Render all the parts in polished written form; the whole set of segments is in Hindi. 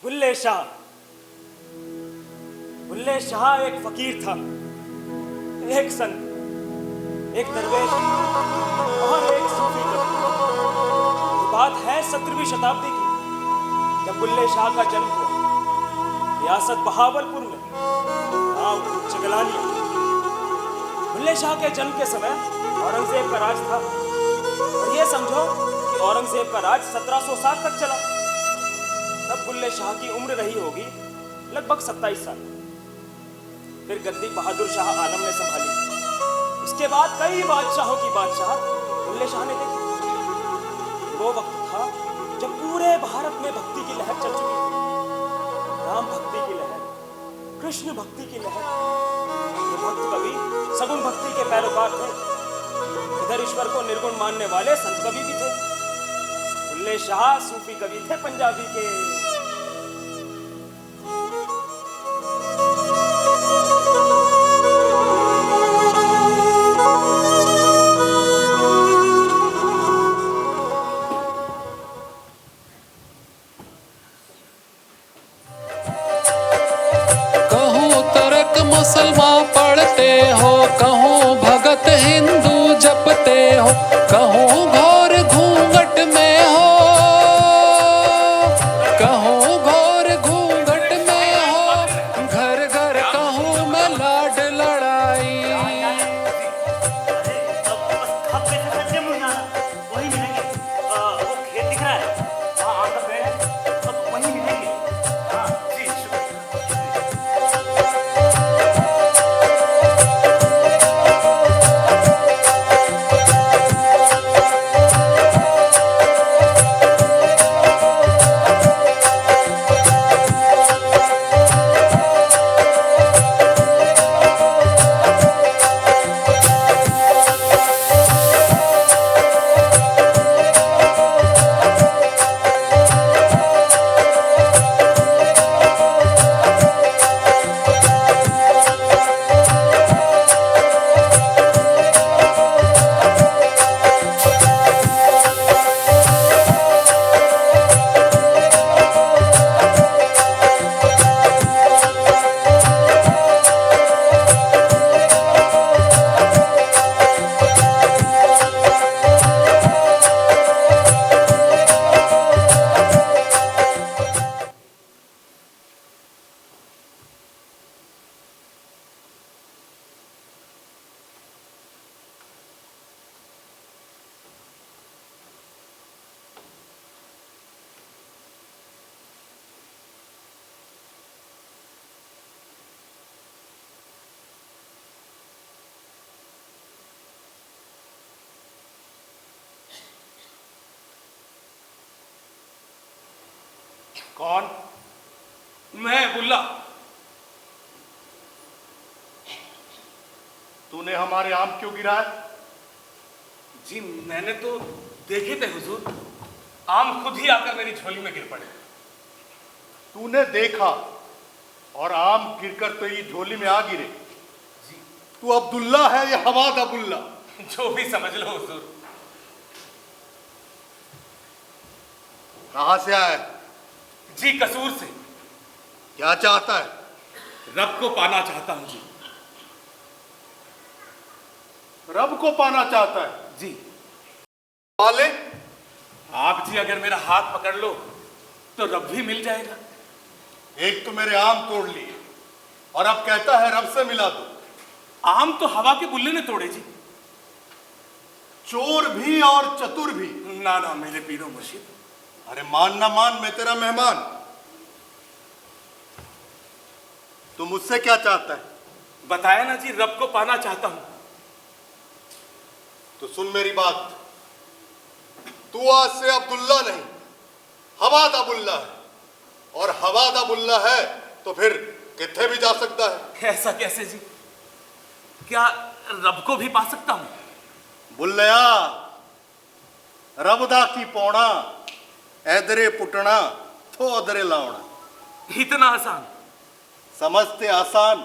बुल्ले शाह। बुल्ले शाह एक फकीर था, एक संत, एक दरवेश और एक सूफी कवि। ये बात है 17वीं शताब्दी की, जब बुल्ले शाह का जन्म हुआ रियासत बहावलपुर में, गांव चगलानिया। बुल्ले शाह के जन्म के समय औरंगजेब का राज था, और ये समझो कि औरंगजेब का राज 1707 तक चला। तब बुल्ले शाह की उम्र रही होगी लगभग 27 साल। फिर गद्दी बहादुर शाह आलम ने संभाली। उसके बाद कई बादशाहों की बादशाह बुल्ले शाह ने देखी। वो वक्त था जब पूरे भारत में भक्ति की लहर चल चुकी थी। राम भक्ति की लहर, कृष्ण भक्ति की लहर। ये भक्त कवि सगुण भक्ति के पैरोकार थे। इधर ईश्वर को निर्गुण मानने वाले संत कवि भी थे। बुल्ले शाह सूफी कवि थे पंजाबी के। कहूँ तुर्क मुसलमान पढ़ते हो, कहूँ भगत हिंदू जपते हो, कहूँ घोर घूंघट में हो, कहूँ घोर घूंघट में हो, घर घर कहूँ मैं लाड लड़ाई। कौन? मैं बुल्ला। तूने हमारे आम क्यों गिराए? जी मैंने तो देखे थे हुजूर, आम खुद ही आकर मेरी झोली में गिर पड़े। तूने देखा और आम गिरकर तेरी झोली में आ गिरे? जी तू अब्दुल्ला है या हवाद अबुल्ला? जो भी समझ लो हुजूर। कहां से आया है? जी कसूर से। क्या चाहता है? रब को पाना चाहता हूं जी। रब को पाना चाहता है? जी वाले आप जी अगर मेरा हाथ पकड़ लो तो रब भी मिल जाएगा। एक तो मेरे आम तोड़ लिए और अब कहता है रब से मिला दो। आम तो हवा के बुल्ले ने तोड़े जी। चोर भी और चतुर भी। ना ना मेरे पीरो मुर्शिद। अरे मान ना मान, मैं तेरा मेहमान। तू मुझसे क्या चाहता है? बताया ना जी, रब को पाना चाहता हूं। तो सुन मेरी बात, तू आज से अब्दुल्ला नहीं हवाद अबुल्ला है, और हवाद अबुल्ला है तो फिर किथे भी जा सकता है। ऐसा कैसे जी? क्या रब को भी पा सकता हूं? बुल्लया, रब दा की पौना ऐदरे पुटना तो अदरे लावना। इतना आसान? समझते आसान,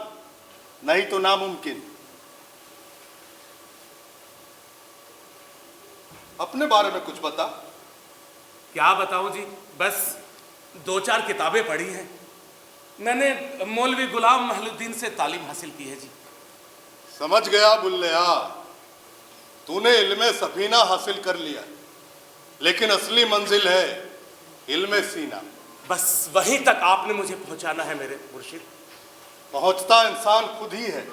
नहीं तो नामुमकिन। अपने बारे में कुछ बता। क्या बताऊं जी, बस दो चार किताबें पढ़ी हैं। मैंने मौलवी गुलाम महलुद्दीन से तालीम हासिल की है जी। समझ गया बुल्लिया, तूने इल्मे सफीना हासिल कर लिया, लेकिन असली मंजिल है इल्मे सीना। बस वहीं तक आपने मुझे पहुंचाना है मेरे मुर्शिद। पहुंचता इंसान खुद ही है,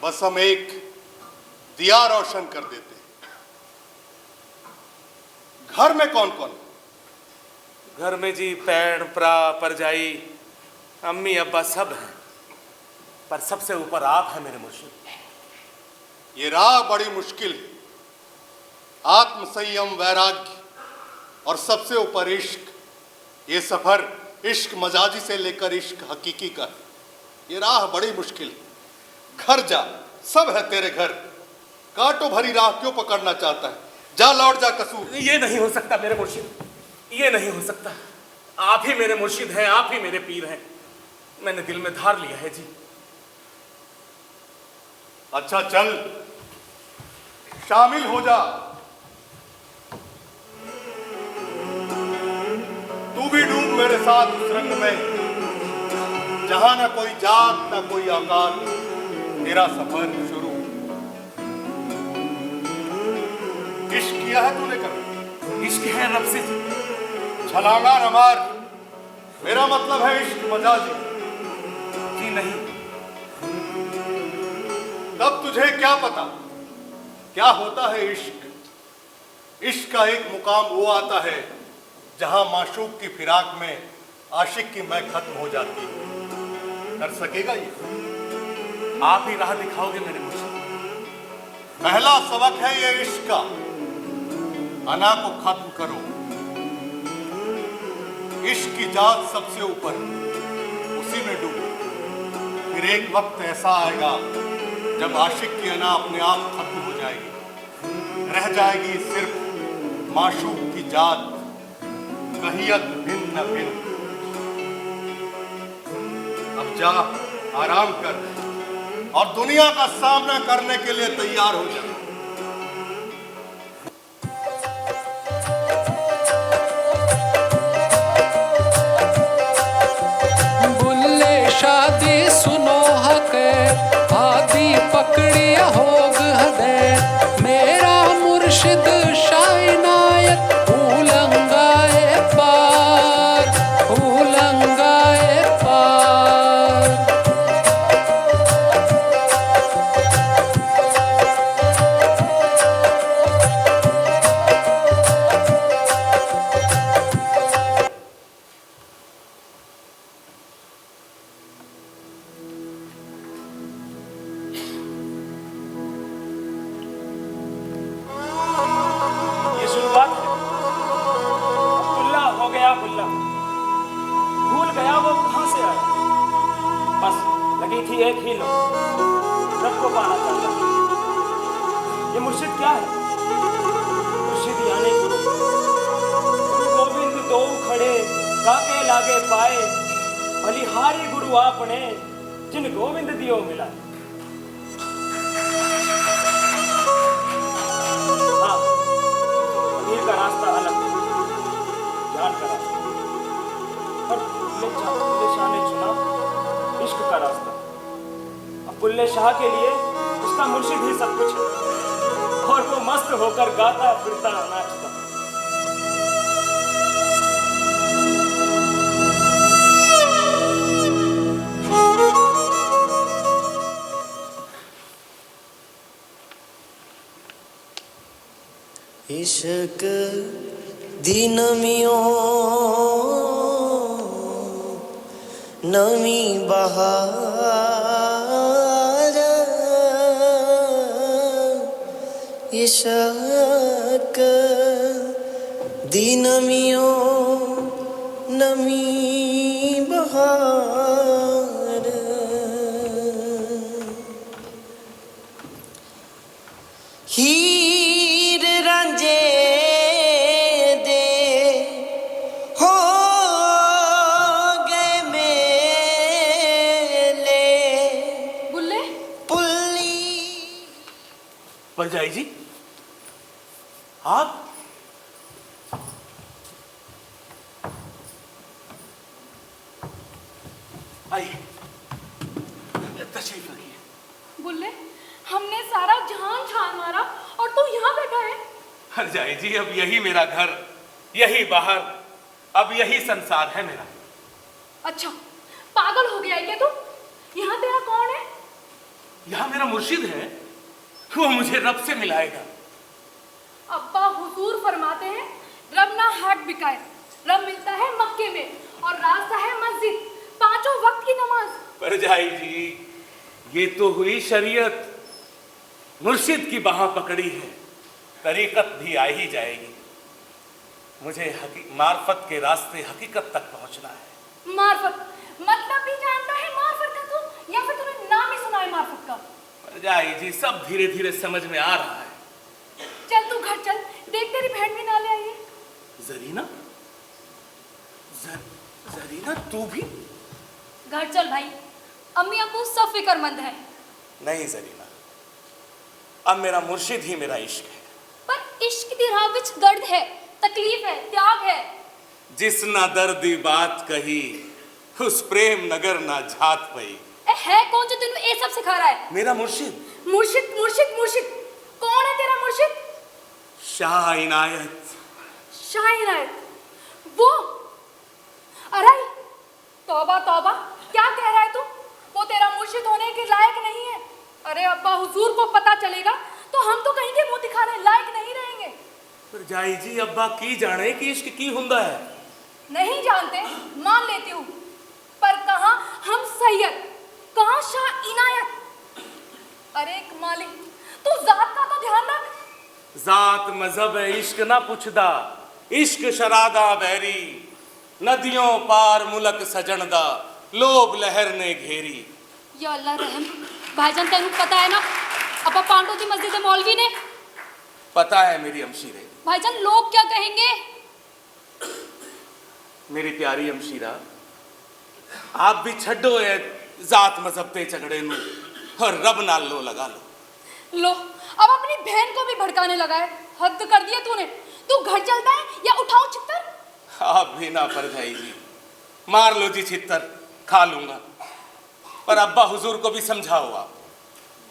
बस हम एक दिया रोशन कर देते हैं। घर में कौन कौन? घर में जी पैड़ प्रा परजाई अम्मी अब्बा सब हैं, पर सबसे ऊपर आप हैं मेरे मुर्शिद। ये राह बड़ी मुश्किल है, आत्म संयम, वैराग्य और सबसे ऊपर इश्क। ये सफर इश्क मजाजी से लेकर इश्क हकीकी का है। ये राह बड़ी मुश्किल है। घर जा, सब है तेरे घर। कांटों भरी राह क्यों पकड़ना चाहता है? जा, लौट जा कसूर। ये नहीं हो सकता मेरे मुर्शिद, ये नहीं हो सकता। आप ही मेरे मुर्शिद हैं, आप ही मेरे पीर हैं। मैंने दिल में धार लिया है जी। अच्छा चल, शामिल हो जा। तू भी डूब मेरे साथ उस रंग में जहां ना कोई जात ना कोई औकात, तेरा सफर शुरू। इश्क किया है तूने कभी? इश्क है रब से जी। छलांगा न मार, मेरा मतलब है इश्क मजाजी। जी नहीं। तब तुझे क्या पता क्या होता है इश्क? इश्क का एक मुकाम वो आता है जहां माशूक की फिराक में आशिक की मैं खत्म हो जाती है। कर सकेगा ये? आप ही राह दिखाओगे मेरे मुर्शिद। पहला सबक है ये इश्क का, अना को खत्म करो। इश्क की जात सबसे ऊपर, उसी में डूबो। फिर एक वक्त ऐसा आएगा जब आशिक की अना अपने आप खत्म हो जाएगी, रह जाएगी सिर्फ माशूक की जात, कहियत भिन्न भिन्न। अब जा, आराम कर और दुनिया का सामना करने के लिए तैयार हो जा। बुल्ले शादी सुनो हके आदि पकड़ी होग हदे मेरा मुर्शिद शाइनायत उलंगाए पार उलंगाए पार। ये शुरुआत है। अब्दुल्ला हो गया गुल्ला, भूल गया वो कहां से आया। बस लगी थी एक ही लो, रब को पाना चाहता। ये मुर्शिद क्या है? मुर्शिद यानी गुरु। गुरु गोविंद दो खड़े काके लागे पाए, बलिहारी गुरु आपने जिन गोविंद दियो मिला। हाँ, फकीर का रास्ता अलग, ज्ञान का रास्ता, पर बुल्ले शाह ने चुना इश्क का रास्ता। अब बुल्ले शाह के लिए उसका मुर्शिद ही सब कुछ है, और वो मस्त होकर गाता फिरता नाचता। इश्क दी नमियों नमी बहार, इश्क दी नमियों नमी बहार। हीर रांझे दे हो गए मेले बुल्ले पुल्ली। परजाई जी, आप परजाई जी, अब यही मेरा घर, यही बाहर, अब यही संसार है मेरा। अच्छा, पागल हो गया है क्या तू? यहाँ तेरा कौन है? यहाँ मेरा मुर्शिद है, वो मुझे रब से मिलाएगा। अब्बा हुजूर फरमाते हैं, रब ना हाट बिकाए, रब मिलता है मक्के में और रास्ता है मस्जिद, 5 वक्त की नमाज। परजाई जी, ये तो हुई शरीयत, मुर्शिद की बाह पकड़ी है, तरीकत भी आ ही जाएगी। मुझे मार्फत के रास्ते हकीकत तक पहुंचना है। मार्फत मतलब भी जानता है मार्फत का तू, या फिर तूने नाम ही सुना है मार्फत का? परजाई जी, सब धीरे धीरे समझ में आ रहा है। चल तू घर चल, देख तेरी बहन भी ना ले आई है। जरीना, जरीना तू भी? घर चल भाई, अम्मी अब्बू सब फिक्रमंद है। नहीं जरीना, अब मेरा मुर्शिद ही मेरा इश्क है। पर इश्क दी राह विच दर्द है, तकलीफ है, त्याग है। जिस ना दर्दी बात कही, उस प्रेम नगर ना झात पई। है कौन जो तेनू ये सब सिखा रहा है? मेरा मुर्शिद। मुर्शिद मुर्शिद मुर्शिद कौन है तेरा मुर्शिद? शाह इनायत। शाह इनायत? वो? अरे तौबा तौबा, क्या कह रहा है तू? वो तेरा मुर्शिद होने के लायक नहीं है। अरे अब्बा हुजूर को पता चलेगा तो हम तो कहेंगे मुंह दिखाने लायक नहीं रहेंगे। परजाई जी, अब्बा की जाने कि इश्क की हुंदा है। नहीं जानते, मान लेती हूँ, पर कहाँ हम सैयद, कहाँ शाह इनायत? अरे मालिक, तू जात का तो ध्यान रख। जात मजहब है इश्क ना पुछदा, इश्क शरादा बैरी, नदियों पार मुलक सजनदा, लोभ लहर ने घेरी। या अल्लाह रहम, भाईजान तेनू पता है ना, अपा पांडो जी मस्जिद मौलवी ने? पता है मेरी अमशीरे। भाईजान लोग क्या कहेंगे? मेरी प्यारी अमशीरा, आप भी छड्डो ये जात मजहब ते झगड़े नू और रब नाल लो लगा लो। लो, अब अपनी बहन को भी भड़काने लगा है। हद कर दिया तूने। तू घर चलता है या उठाओ छित्तर? आप भी ना परजाई जी, मार लो जी छित्तर, खा लूंगा, पर अब्बा हुजूर को भी समझाओ आप।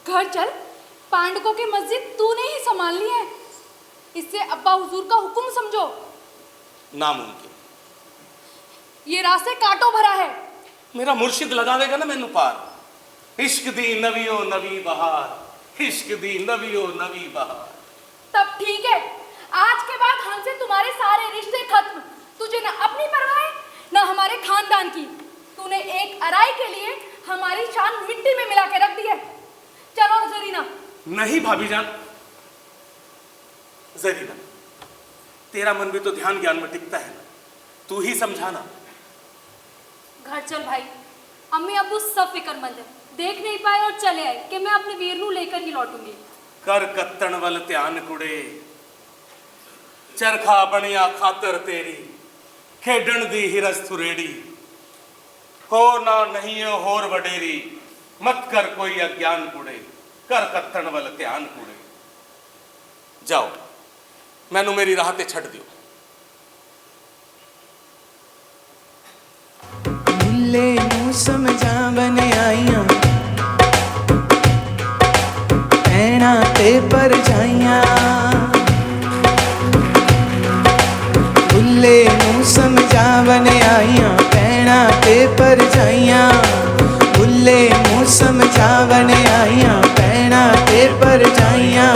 घर चल, पांडकों की मस्जिद तूने ही संभाल ली है, इससे अब्बा हुजूर का हुक्म समझो। नामुमकिन। ये रास्ते कांटों भरा है। मेरा मुर्शिद लगा देगा ना मैनू पार। इश्क दी नवियो नवी बहार, इश्क दी नवियो नवी बहार। तब ठीक है, आज के बाद हमसे तुम्हारे सारे रिश्ते खत्म। तुझे ना अपनी परवाह है ना हमारे खानदान की। तूने एक अराई के लिए हमारी शान मिट्टी में मिला के रख दी है। चलो जरीना। नहीं भाभी जान, जरीना, तेरा मन भी तो ध्यान ज्ञान में टिकता है ना, तू ही समझाना। घर चल भाई, अम्मी अब्बू सब फिक्रमंद है, देख नहीं पाए और चले आए कि मैं अपने वीर नू लेकर ही लौटूंगी। कर कत्तन वल ध्यान कुड़े, चरखा बनिया खातर तेरी, खेडन दी हिरस थुरेड़ी, हो ना नहीं होर वडेरी, मत कर कोई अज्ञान कुड़े, कर कत्तन वल ध्यान कुड़े। जाओ, मैनू मेरी राह ते छड़ दियो। ले नू समझावन आईयां, पैना ते पर जाइयां, बुल्ले नू समझावन आईयां, पैना ते पर जाइयां, बुल्ले नू समझावन आईयां, पैना ते पर जाइयां।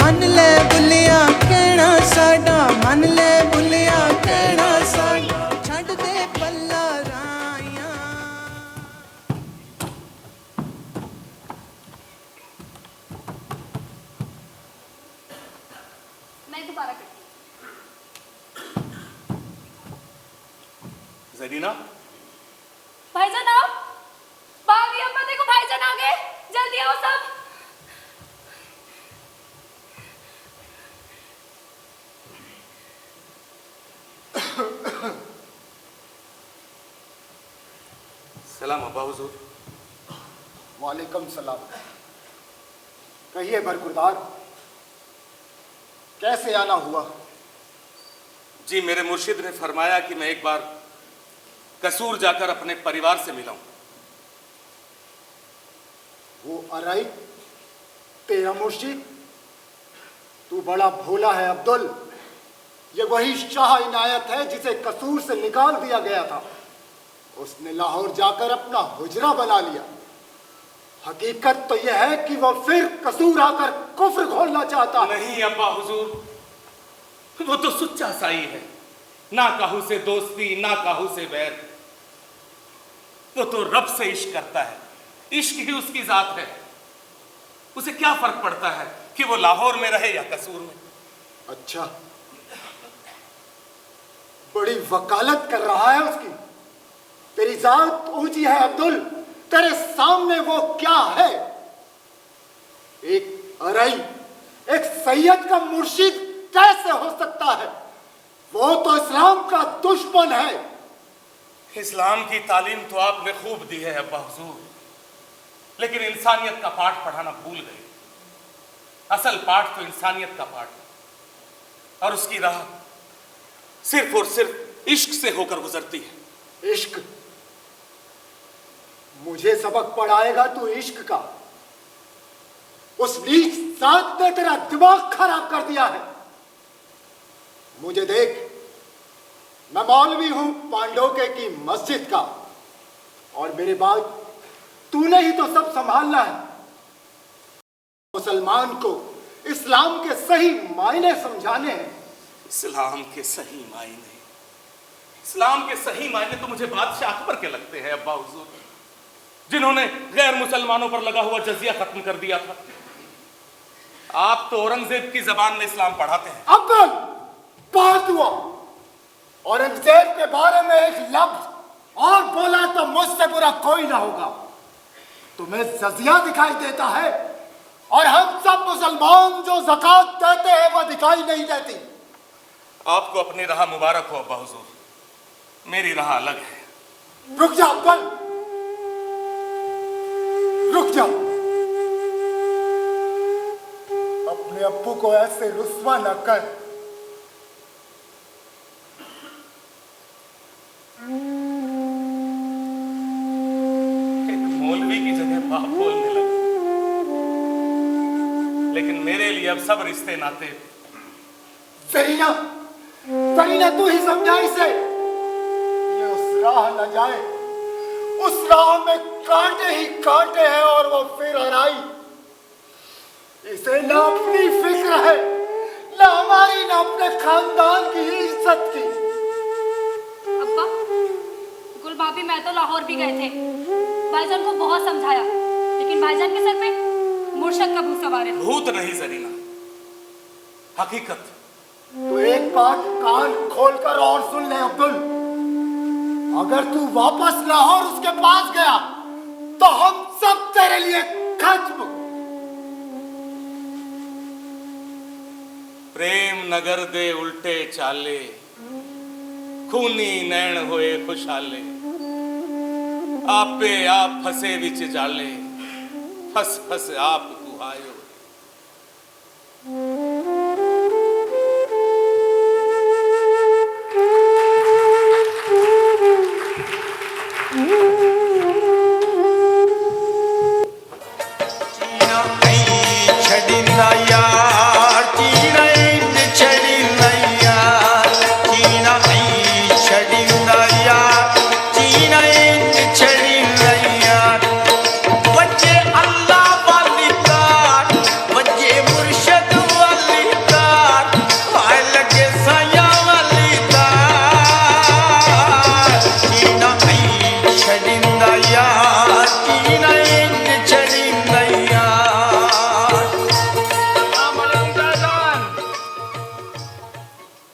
मन ले बुलिया कहना साडा, मन ले बुलिया कहना साडा, छड़ दे पल्ला राइयां। मैं दोबारा करती जरीना, भाईजान आओ, भाभी अम्मा देखो भाईजान आ गए, जल्दी आओ सब। सलाम अब्बा हुजूर। वालेकुम सलाम। कहिए बरखुरदार, कैसे आना हुआ? जी, मेरे मुर्शिद ने फरमाया कि मैं एक बार कसूर जाकर अपने परिवार से मिलाऊं। वो अराई तेरा मुर्शिद? तू बड़ा भोला है अब्दुल। ये वही शाह इनायत है जिसे कसूर से निकाल दिया गया था। उसने लाहौर जाकर अपना हुजरा बना लिया। हकीकत तो यह है कि वह फिर कसूर आकर कुफ्र खोलना चाहता है। नहीं अब्बा हुजूर, वो तो सुच्चा साई है, ना काहू से दोस्ती ना काहू से बैर। वो तो रब से इश्क करता है, इश्क ही उसकी जात है। उसे क्या फर्क पड़ता है कि वो लाहौर में रहे या कसूर में। अच्छा, बड़ी वकालत कर रहा है उसकी। तेरी जात ऊंची है अब्दुल, तेरे सामने वो क्या है? एक अरई, एक सैयद का मुर्शिद कैसे हो सकता है? वो तो इस्लाम का दुश्मन है। इस्लाम की तालीम तो आपने खूब दी है अब्बा हुजूर, लेकिन इंसानियत का पाठ पढ़ाना भूल गए। असल पाठ तो इंसानियत का पाठ है, और उसकी राह सिर्फ और सिर्फ इश्क से होकर गुजरती है। इश्क? मुझे सबक पढ़ाएगा तू इश्क का? उस नीच जात ने तेरा दिमाग खराब कर दिया है। मुझे देख, मैं मौलवी हूं पांडोके की मस्जिद का, और मेरे बाद तूने ही तो सब संभालना है। मुसलमान को इस्लाम के सही मायने समझाने हैं। इस्लाम के सही मायने, इस्लाम के सही मायने तो मुझे बादशाह अकबर के लगते हैं अब्बा हुजूर, जिन्होंने गैर मुसलमानों पर लगा हुआ जजिया खत्म कर दिया था। आप तो औरंगजेब की जबान में इस्लाम पढ़ाते हैं। अब्दुल, बहुत हुआ। औरंगजेब के बारे में एक लफ्ज और बोला तो मुझसे बुरा कोई ना होगा। तुम्हें जजिया दिखाई देता है, और हम सब मुसलमान जो ज़कात देते हैं वह दिखाई नहीं देती। आपको अपनी राह मुबारक हो अब्बा हुजूर, मेरी राह अलग है। रुक जा अब्दुल, रुक जा। अपने अब्बू को ऐसे रुस्वा न कर। एक मौलवी की जगह बाप बोलने लगा, लेकिन मेरे लिए अब सब रिश्ते नाते। सरीना, सरीना तू ही समझा इसे। ये उस राह न जाए, उस राह में कांटे ही कांटे हैं, और वो फिर हराई। इसे ना अपनी फिक्र है, ना हमारी, ना अपने खानदान की इज्जत की। अब्बा, गुल भाभी मैं तो लाहौर भी गए थे, भाईजान को बहुत समझाया, लेकिन भाईजान के सर पे मुर्शद का भूत सवार है। भूत नहीं जरीना, हकीकत। तो एक बात कान खोलकर और सुन ले अब्दुल, अगर तू वापस लाहौर उसके पास गया तो हम सब तेरे लिए खत्म। प्रेम नगर दे उल्टे चाले, खूनी नैन होए खुशाले, आपे आप फसे विच जाले, फस फस आप कुहायो।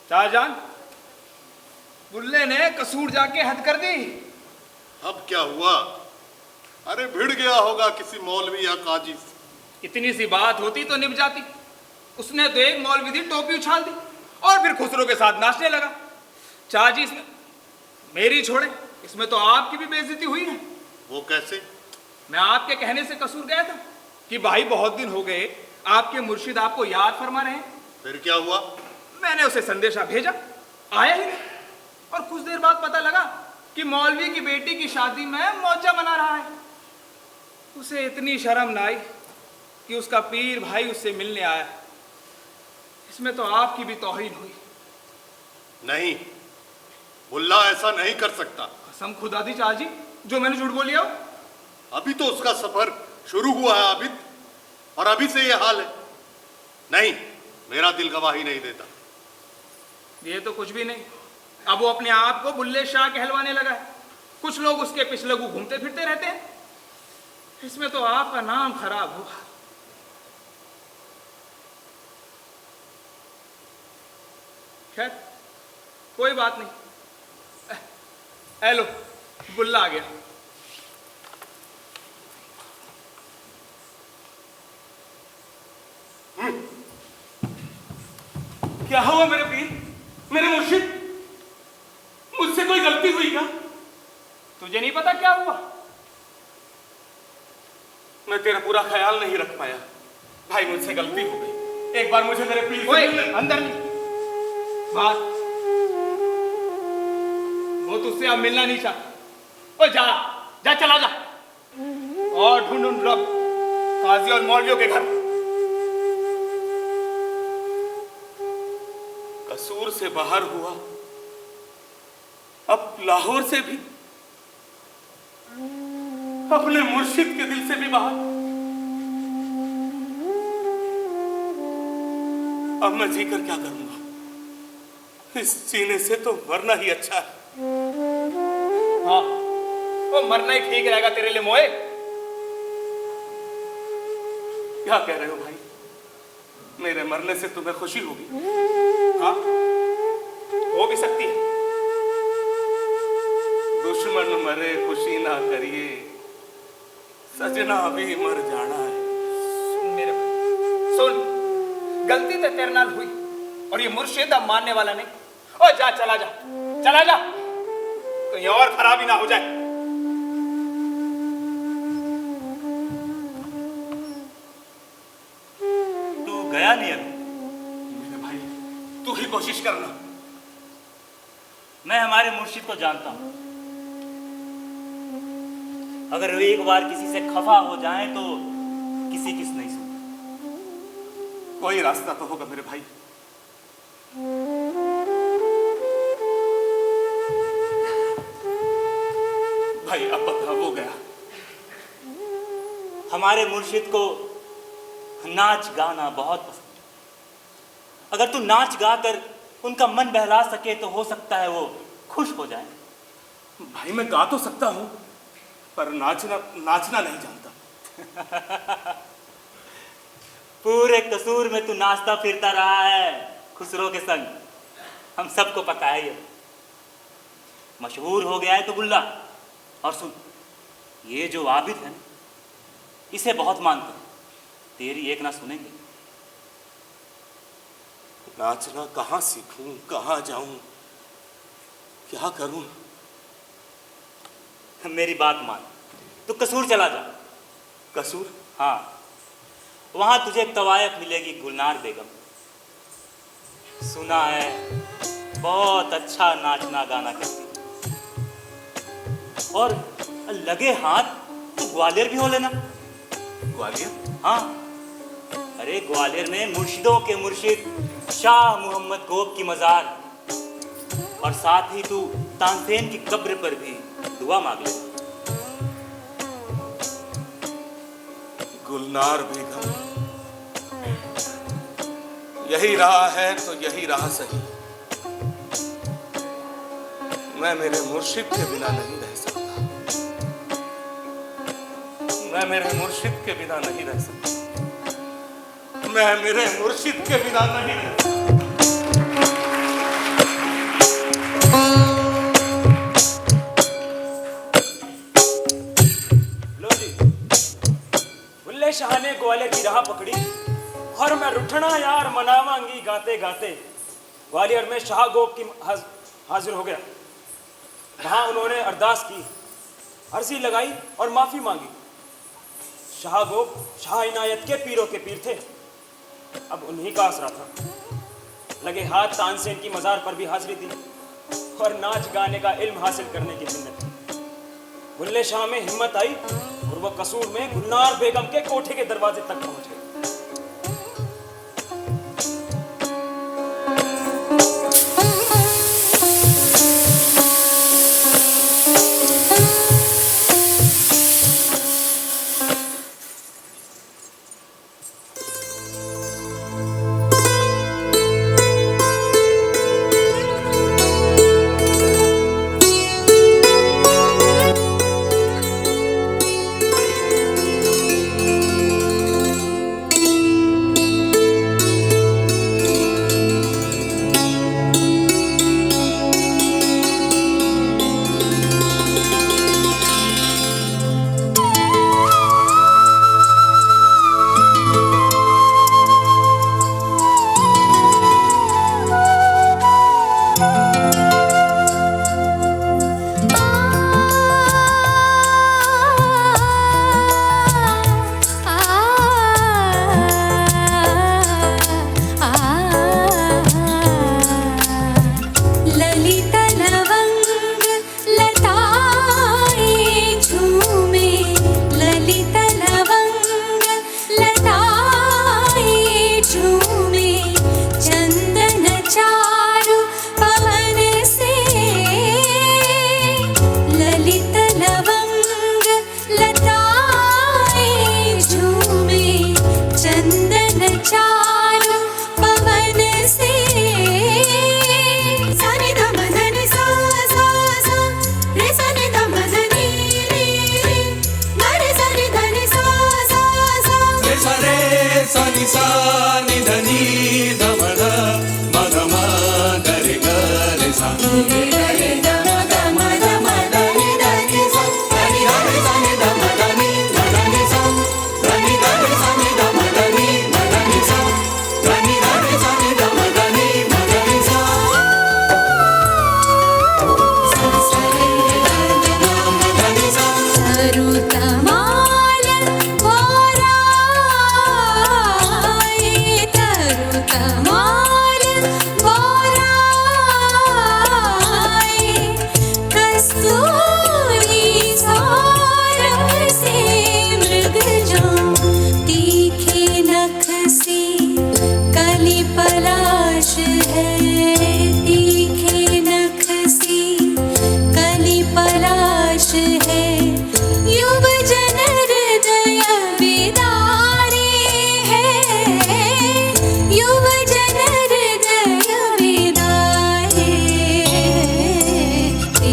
शाहजहां, बुल्ले ने कसूर जाके हद कर दी। अब क्या हुआ? अरे भिड़ गया होगा किसी मौलवी या काजी से। इतनी सी बात होती तो निभ जाती। उसने तो एक मौलवी दी टोपी उछाल दी और फिर खुसरो के साथ नाचने लगा। चाची, इसमें मेरी छोड़े, इसमें तो आपकी भी बेइज्जती हुई है। वो कैसे? मैं आपके कहने से कसूर गया था कि भाई बहुत दिन हो गए, आपके मुर्शिद आपको याद फरमा रहे हैं। फिर क्या हुआ? मैंने उसे संदेशा भेजा, आया ही नहीं, और कुछ देर बाद पता लगा कि मौलवी की बेटी की शादी में मौजा मना रहा है। उसे इतनी शर्म न आई कि उसका पीर भाई उससे मिलने आया। इसमें तो आपकी भी तौहीन हुई। नहीं, मुल्ला ऐसा नहीं कर सकता। कसम खुदा दी चाची, जो मैंने झूठ बोल लिया हो। अभी तो उसका सफर शुरू हुआ है आबिद, और अभी से ये हाल है। नहीं, मेरा दिल गवाही नहीं देता। ये तो कुछ भी नहीं, अब वो अपने आप को बुल्ले शाह कहलवाने लगा है। कुछ लोग उसके पिछलगू घूमते फिरते रहते हैं। इसमें तो आपका नाम खराब हुआ। खैर कोई बात नहीं। ए लो, बुल्ला आ गया। क्या हुआ मेरे पीर, मेरे मुर्शिद? मुझसे कोई गलती हुई क्या? तुझे नहीं पता क्या हुआ? मैं तेरा पूरा ख्याल नहीं रख पाया। भाई मुझसे गलती हो गई। एक बार मुझे मेरे पीर से ओए, मिलने- अंदर नहीं। बात वो तुझसे अब मिलना नहीं चाहता। ओ जा जा, चला जा और ढूंढ रब काजी और मौलवियों के घर। कसूर से बाहर हुआ, अब लाहौर से भी, अपने मुर्शिद के दिल से भी बाहर। अब मैं जीकर क्या करूंगा? इस जीने से तो मरना ही अच्छा है। हाँ, वो मरना ही ठीक रहेगा तेरे लिए मोए। क्या कह रहे हो भाई? मेरे मरने से तुम्हें खुशी होगी? हाँ, हो भी सकती है। दुश्मन मरे खुशी ना करिए, सजना भी मर जाना है। सुन मेरे भाई, सुन, गलती तो तेरे नाल हुई और ये मुर्शिद अब मानने वाला नहीं। ओ जा, चला जा, चला जा, कहीं और खराबी ना हो जाए। तू गया नहीं अभी? मेरे भाई तू ही कोशिश करना। मैं हमारे मुर्शिद को जानता हूं। अगर वे एक बार किसी से खफा हो जाएं तो किसी किस नहीं सुनते। कोई रास्ता तो होगा मेरे भाई। भाई अब बता, वो गया। हमारे मुर्शिद को नाच गाना बहुत पसंद है। अगर तू नाच गा कर उनका मन बहला सके तो हो सकता है वो खुश हो जाए। भाई मैं गा तो सकता हूं, पर नाचना नहीं जानता। पूरे कसूर में तू नाचता फिरता रहा है खुसरो के संग, हम सबको पता है। ये मशहूर हो गया है तो बुल्ला। और सुन, ये जो आबिद है इसे बहुत मानते हैं, तेरी एक ना सुनेंगे। नाचना कहाँ सीखूं, कहाँ जाऊं, क्या करूं? मेरी बात मान, तू कसूर चला जा। कसूर? हाँ, वहां तुझे एक तवायफ मिलेगी, गुलनार बेगम। सुना है बहुत अच्छा नाचना गाना करती, और लगे हाथ तो ग्वालियर भी हो लेना। ग्वालियर? हाँ, अरे ग्वालियर में मुर्शिदों के मुर्शिद शाह मोहम्मद गोप की मजार, और साथ ही तू तानसेन की कब्र पर भी दुआ मांग ले। गुलनार बेगम, यही राह है तो यही राह सही। मैं मेरे मुर्शिद के बिना नहीं रह सकता। मैं मेरे मुर्शिद के बिना नहीं रह सकता। मैं मेरे मुर्शिद के बिना नहीं रह सकता। लो जी, बुल्ले शाह ने ग्वालियर की राह पकड़ी, और मैं रुठना यार मनावांगी गाते गाते ग्वालियर में शाह गोप की हाजिर हो गया। वहां उन्होंने अरदास की, अर्जी लगाई और माफी मांगी। शाह गोप शाह इनायत के पीरों के पीर थे, अब उन्हीं का आसरा था। लगे हाथ तानसेन की मजार पर भी हाजिरी दी और नाच गाने का इल्म हासिल करने की मिन्नत की। बुल्ले शाह में हिम्मत आई और वह कसूर में गुलनार बेगम के कोठे के दरवाजे तक पहुंच गए।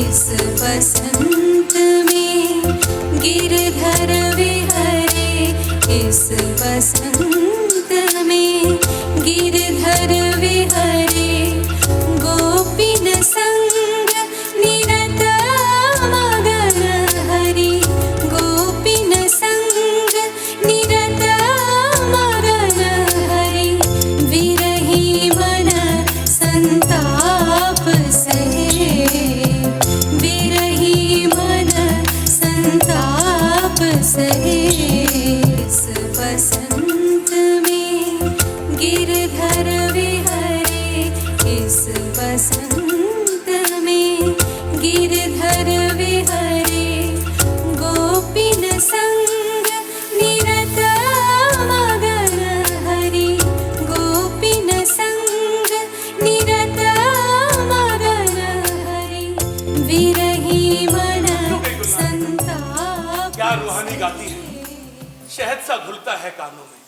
इस बसंत में गिरधर विहरे, इस बसंत में गिरधर विहरे, गोपिन संग निरत मगन हरि, गोपिन संग निरत मगन हरि, विरही मन संताप सहे, विरही मन संताप सहे, इस बसंत में गिरधर विहरे, इस बसंत में गिरधर विहरे, गोपिन संग निरत मगन हरि, गोपिन संग निरत मगन हरि, विरही मन संताप। क्या रूहानी गाती है, शहद सा घुलता है कानों में।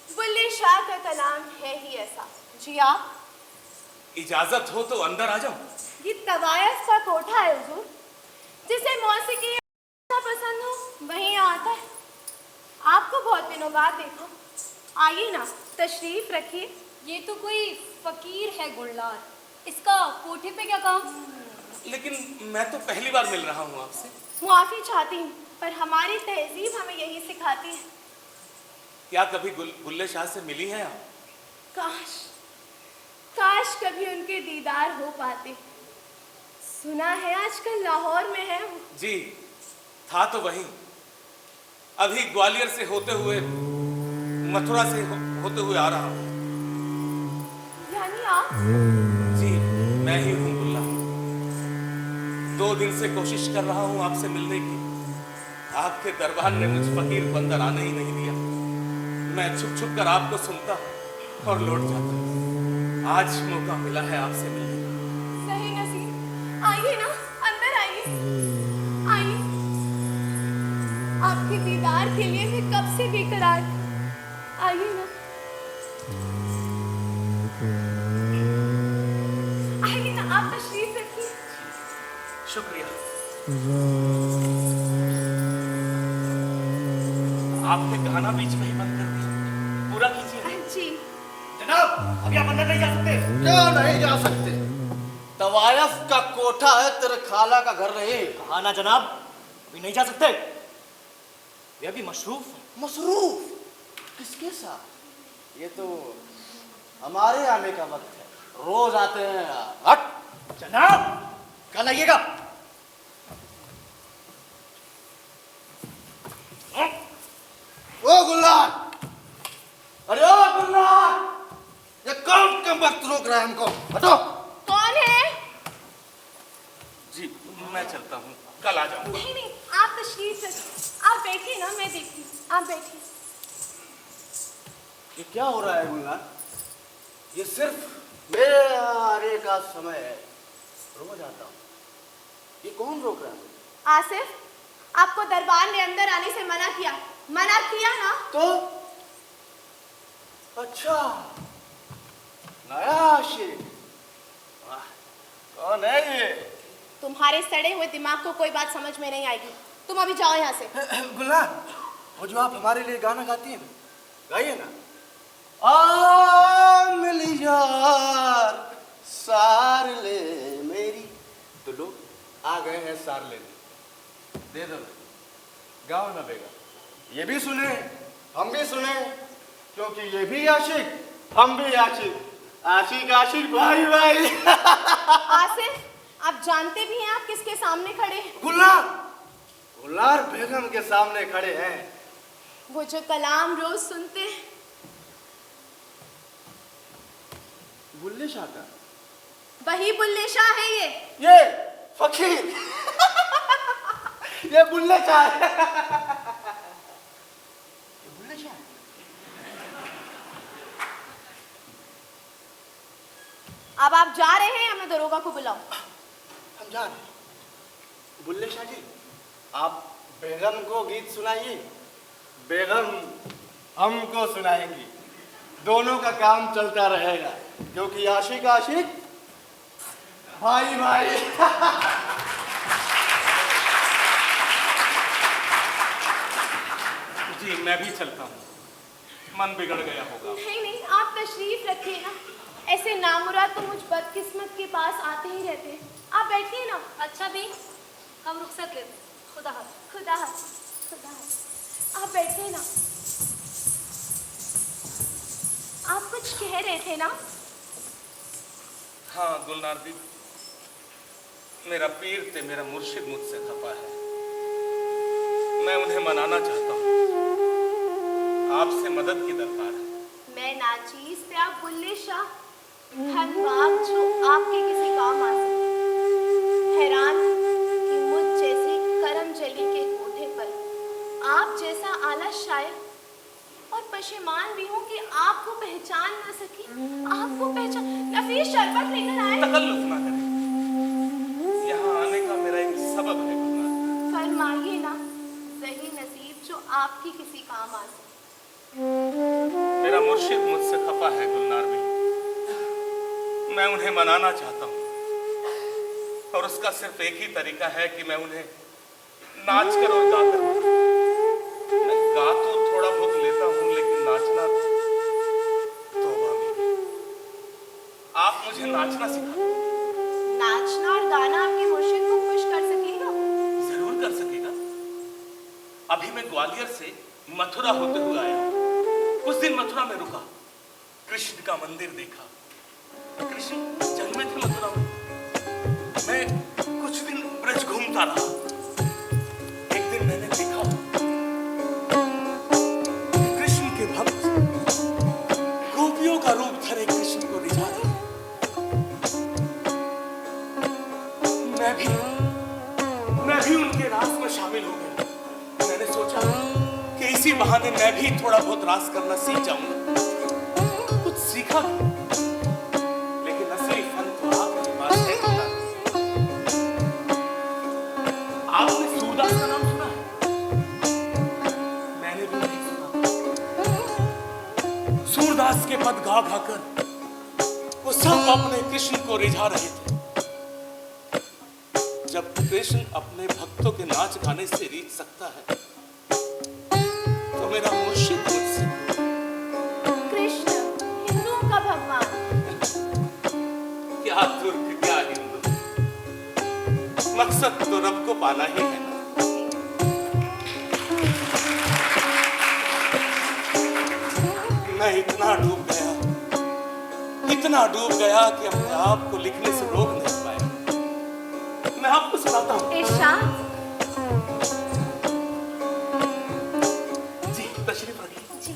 बुल्ले शाह का कलाम है ही ऐसा। जी आप? इजाजत हो तो अंदर आ जाओ। ये तवायफ का कोठा है हुजूर, जिसे मौसीकी पसंद हो वहीं आता है। आपको बहुत दिनों बाद देखा, आइए ना, तशरीफ रखिए। ये तो कोई फकीर है गुलजार, इसका कोठे पे क्या काम? लेकिन मैं तो पहली बार मिल रहा हूँ आपसे। मुआफी चाहती हूँ, पर हमारी तहजीब हमें यही सिखाती है। क्या कभी बुल्ले शाह से मिली हैं आप? काश काश कभी उनके दीदार हो पाते। सुना है आजकल लाहौर में है वो। जी, था तो वहीं। अभी ग्वालियर से होते हुए, मथुरा से होते हुए आ रहा हूँ। यानी आप? जी, मैं ही हूँ बुल्ला। 2 दिन से कोशिश कर रहा हूँ आपसे मिलने की। आपके दरबार ने मुझ फकीर को अंदर आने ही नहीं दिया। मैं छुप छुप कर आपको सुनता और लौट जाता। आज मौका मिला है आपसे मिलने का। सही नसीब। आइए ना, अंदर आइए, आइए। आपके दीदार के लिए मैं कब से बेकरार। आइए ना, आइए ना, आप तशरीफ रखिए। शुक्रिया। आपने गाना बीच में ही बंद कर दिया, पूरा कीजिए। जी जनाब, अभी आप अंदर नहीं जा सकते। क्यों नहीं जा सकते? तवायफ का कोठा है, तेरे खाला का घर नहीं। कहा ना जनाब, अभी नहीं जा सकते। वे अभी मशरूफ हैं। मसरूफ? किसके साथ? ये तो हमारे आने का वक्त है, रोज आते हैं। हट जनाब, कल आइएगा। ओ गुल्लार, अरे ओ गुल्लार, ये कौन कम वक्त रोक रहा है हमको? हटो। कौन है? जी, मैं चलता हूँ, कल आ जाऊंगा। नहीं नहीं, आप तशरीफ रखिए। आप बैठिए ना, मैं देखती हूँ। आप बैठिए। ये क्या हो रहा है गुल्लार? ये सिर्फ मेरे आने का समय है, रोज आता हूँ। ये कौन रोक रहा है? आसिफ, आपको दरबार ने अंदर आने से मना किया ना? तो अच्छा, नया आशिक। वाह, कौन है ये? तुम्हारे सड़े हुए दिमाग को कोई बात समझ में नहीं आएगी। तुम अभी जाओ यहाँ से। गुल्लार, वो जो आप हमारे लिए गाना गाती हैं, गाइए ना। आ मिली यार सार ले मेरी। तो लोग आ गए हैं सार लेने, दे दो, गाओ ना बेगा। ये भी सुने, हम भी सुने, क्योंकि ये भी आशिक, हम भी आशिक। आशिक आशिक भाई भाई। आसिफ, आप जानते भी हैं आप किसके सामने खड़े हैं? गुल्लार, गुल्लार बेगम के सामने खड़े हैं। वो जो कलाम रोज सुनते हैं। बुल्ले शाह का? वही बुल्ले शाह है ये। ये फकीर। ये बुल्ले शाह है। ये बुल्ले शाह है। अब आप जा रहे हैं या मैं दरोगा को बुलाऊं? हम जा रहे हैं। बुल्ले शाह जी, आप बेगम को गीत सुनाइए, बेगम हमको सुनाएंगी। दोनों का काम चलता रहेगा, क्योंकि आशिक आशिक भाई भाई। मैं भी चलता हूँ, मन बिगड़ गया होगा। नहीं नहीं, आप तशरीफ रखिए ना। ऐसे नामुराद तो मुझ बदकिस्मत के पास आते ही रहते हैं। आप बैठिए ना। अच्छा भी, हम रुखसत लेते हैं। खुदा हाफ़िज़। खुदा हाफ़िज़। खुदा हाफ़िज़। आप बैठिए ना। आप कुछ कह रहे थे ना? हाँ गुलनार दी, मेरा पीर ते मेरा मुर्शिद मुझसे खफा है। मैं उन्हें मनाना चाहता हूँ, आपसे मदद की दरकार है। मैं नाचीज पे आप बुल्ले शाह, धनबाग जो आपके किसी काम आ सके। हैरान कि मुझ जैसी करम जली के कोठे पर आप जैसा आला शायर, और पशेमान भी हूँ कि आपको पहचान ना सकी। आपको पहचान। नफीस शरबत लेकर आए। तकल्लुफ ना करें, यहाँ आने का मेरा एक सबब है गुलनार। फरमाइए ना, सही नसीब जो आपकी किसी काम आ सके। मेरा मुर्शिद मुझसे खफा है गुलनार भी, मैं उन्हें मनाना चाहता हूँ, और उसका सिर्फ एक ही तरीका है कि मैं उन्हें नाच कर और गाकर मनाऊं। मैं गा तो थोड़ा बहुत लेता हूँ, लेकिन नाचना तौबा मेरी। आप मुझे नाचना सिखा। नाचना और गाना आपके मुर्शिद को खुश कर सकेगा? जरूर कर सकेगा। अभी मैं ग्वालियर से मथुरा होते हुए आया हूँ। उस दिन मथुरा में रुका, कृष्ण का मंदिर देखा। कृष्ण जन्मे थे मथुरा में। मैं कुछ दिन ब्रज घूमता रहा। एक दिन मैंने देखा कृष्ण के भक्त गोपियों का रूप धरे कृष्ण को रिझा रहे। मैं भी उनके रास में शामिल हो गया। मैंने सोचा कि इसी बहाने मैं भी थोड़ा बहुत रास करना सीख जाऊंगा। कुछ सीखा, लेकिन असली फन तो आपके पास है। आपने सूरदास का नाम सुना है? मैंने भी नहीं सुना। सूरदास के पद गा गा कर वो सब अपने कृष्ण को रिझा रहे थे। जब कृष्ण अपने भक्तों के नाच गाने से रीझ सकता है, तो मेरा मुर्शिद मुझसे। कृष्ण हिंदुओं का भगवान। क्या तुर्क क्या हिंदू, मकसद तो रब को पाना ही है ना। मैं इतना डूब गया कि अपने आप को लिखने से रोक नहीं पाया। मैं आपको सुनाता हूँ। इरशाद। जी तशरीफ रखिए। जी।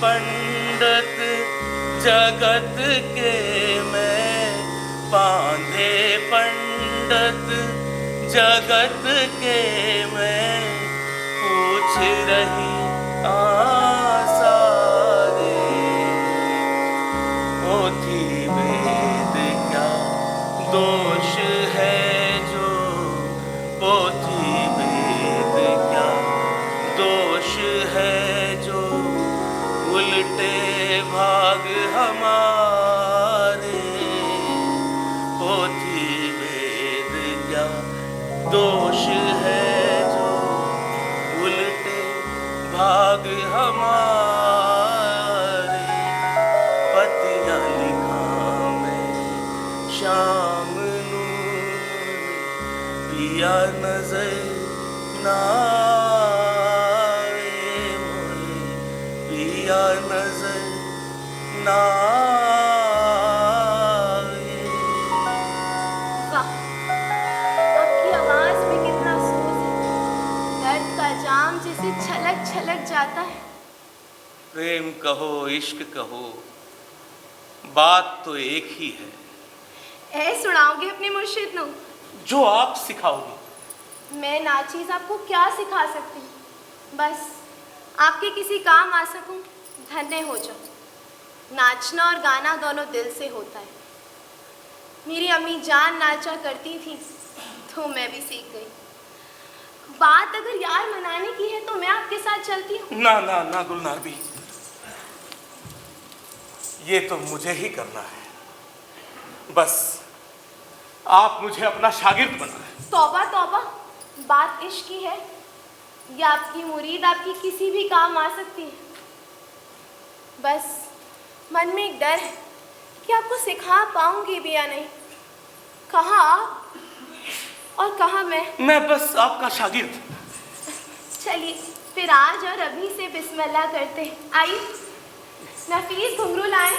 पंडित जगत के मैं, बांधे पंडित जगत के मैं। रही आसारे, पोथी वेद क्या दोष है जो, पोथी वेद क्या दोष है जो, उल्टे भाग हमारे, पोथी वेद क्या दोष है जो, उल्टे भाग हमारे, पतिया लिखा मैं शाम नूर, पिया नजर नावे मोरे, पिया नजर नावे। वाह, आपकी आवाज में कितना सोज है, दर्द का जाम जिसे छलक छलक जाता है। प्रेम कहो इश्क कहो, बात तो एक ही है। ऐ सुनाओगे अपने मुर्शिद नु? जो आप सिखाओगे। मैं नाचीज आपको क्या सिखा सकती हूँ, बस आपके किसी काम आ सकूं, धन्य हो जाऊं। नाचना और गाना दोनों दिल से होता है। मेरी अम्मी जान नाचा करती थी तो मैं भी सीख गई। बात अगर यार मनाने की है तो मैं आपके साथ चलती हूँ। ना ना ना गुलनार भी, ये तो मुझे ही करना है। बस आप मुझे अपना शागिर्द बनाएं। तौबा तौबा, बात इश्क की है या आपकी मुरीद आपकी किसी भी काम आ सकती है। बस मन में एक डर है कि आपको सिखा पाऊंगी भी या नहीं। कहाँ आप और कहाँ मैं बस आपका शागिर्द। चलिए फिर आज और अभी से बिस्मिल्लाह करते हैं। आइए नफीस घुंघरू लाएं।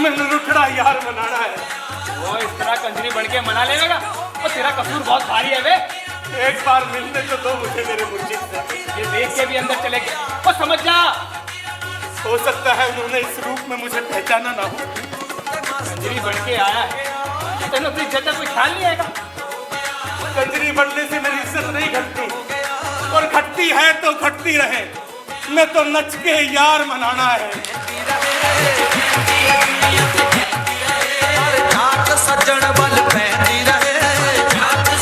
मैंने रुठड़ा यार मनाना है। वो इस तरह कंजरी बन के मना लेगा और तेरा कसूर बहुत भारी है बे। एक बार मिलने तो दो मुझे मेरे मुर्शिद से। ये देख के भी अंदर चले गए और समझ जा, हो सकता है उन्होंने इस रूप में मुझे पहचाना ना हो। कंजरी बन के आया है, तेने अपनी इज्जत का कोई ख्याल नहीं आएगा। कंजरी बनने से मेरी इज्जत नहीं घटती, और घटती है तो घटती रहे। मैं तो नच के यार मनाना है। सज्जन बल पैंदी रहे,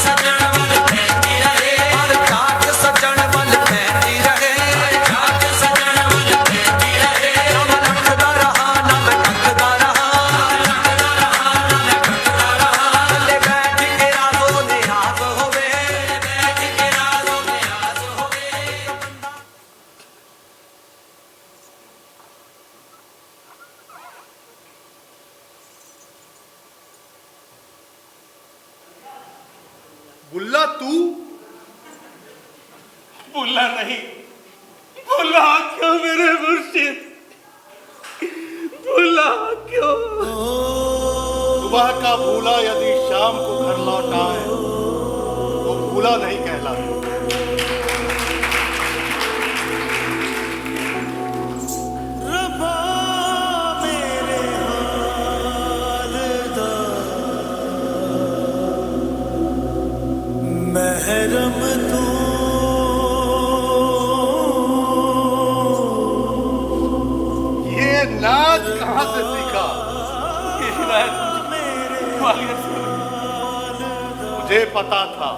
सज्जन बल पैंदी रहे, सज्जन बल पैंदी रहे, सज्जन बल पैंदी रहे। नम लखदा रहा, नम टकदा रहा, ले बैठ के राजो नियाज होवे, बैठ के राजो नियाज होवे। बुल्ला तू? बुल्ला नहीं, बुल्ला क्यों मेरे मुर्शिद, बुल्ला क्यों? सुबह का भूला यदि शाम को घर लौट आए तो भूला नहीं कहलाता। महरम तू ये नाच कहाँ से सीखा? मुझे पता था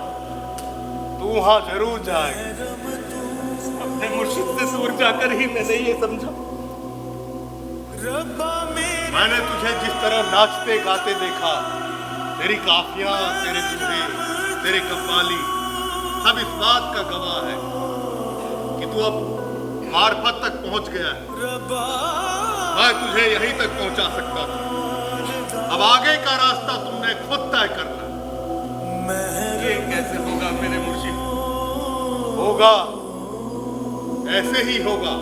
तू वहां जरूर जाएगा। अपने मुर्शिद से दूर जाकर ही मैंने ये समझा। मैंने तुझे जिस तरह नाचते गाते देखा, तेरी काफियां, तेरे दूल्हे, तेरे कव्वाली सब इस बात का गवाह है कि तू अब मार्फत तक पहुंच गया है। मैं तुझे यहीं तक पहुंचा सकता था, अब आगे का रास्ता तुमने खुद तय करना। ये कैसे होगा मेरे मुर्शिद? होगा, ऐसे ही होगा।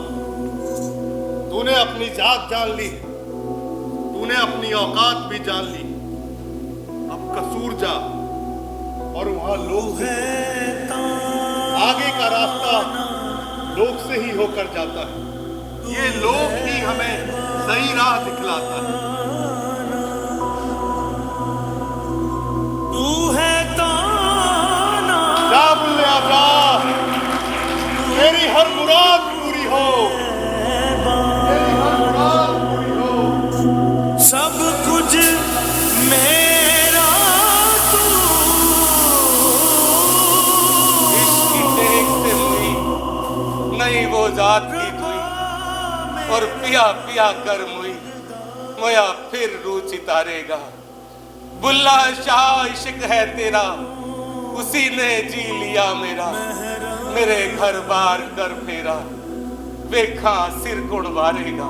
तूने अपनी जात जान ली, तूने अपनी औकात भी जान ली। अब कसूर जा और वहां लोग से आगे का रास्ता लोग से ही होकर जाता है। ये लोग ही हमें सही राह दिखलाता है। तू है ताना, जा बुल्ले आजा, तेरी हर मुराद पूरी हो, तेरी हर मुराद पूरी हो। सब कुछ मेरा तू। इश्क की टेक से हुई नहीं वो जात की कोई, और पिया पिया कर मुई मोया फिर रूह चितारेगा। बुल्ला शाह इश्क है तेरा, उसी ने जी लिया मेरा। मेरे घर बार कर फेरा, वेखा सिर गुड़ वारेगा।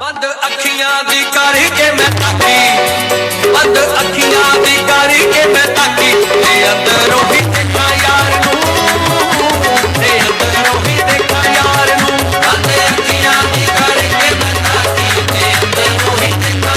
बंद अखियां दी कारी के मैं ताकी, बंद अखियां दी कारी के मैं ताकी, ते अंदरों ही देखा यार नू, ते अंदरों ही देखा यार नू। बंद अखियां दी कारी के मैं ताकी, ते अंदरों ही देखा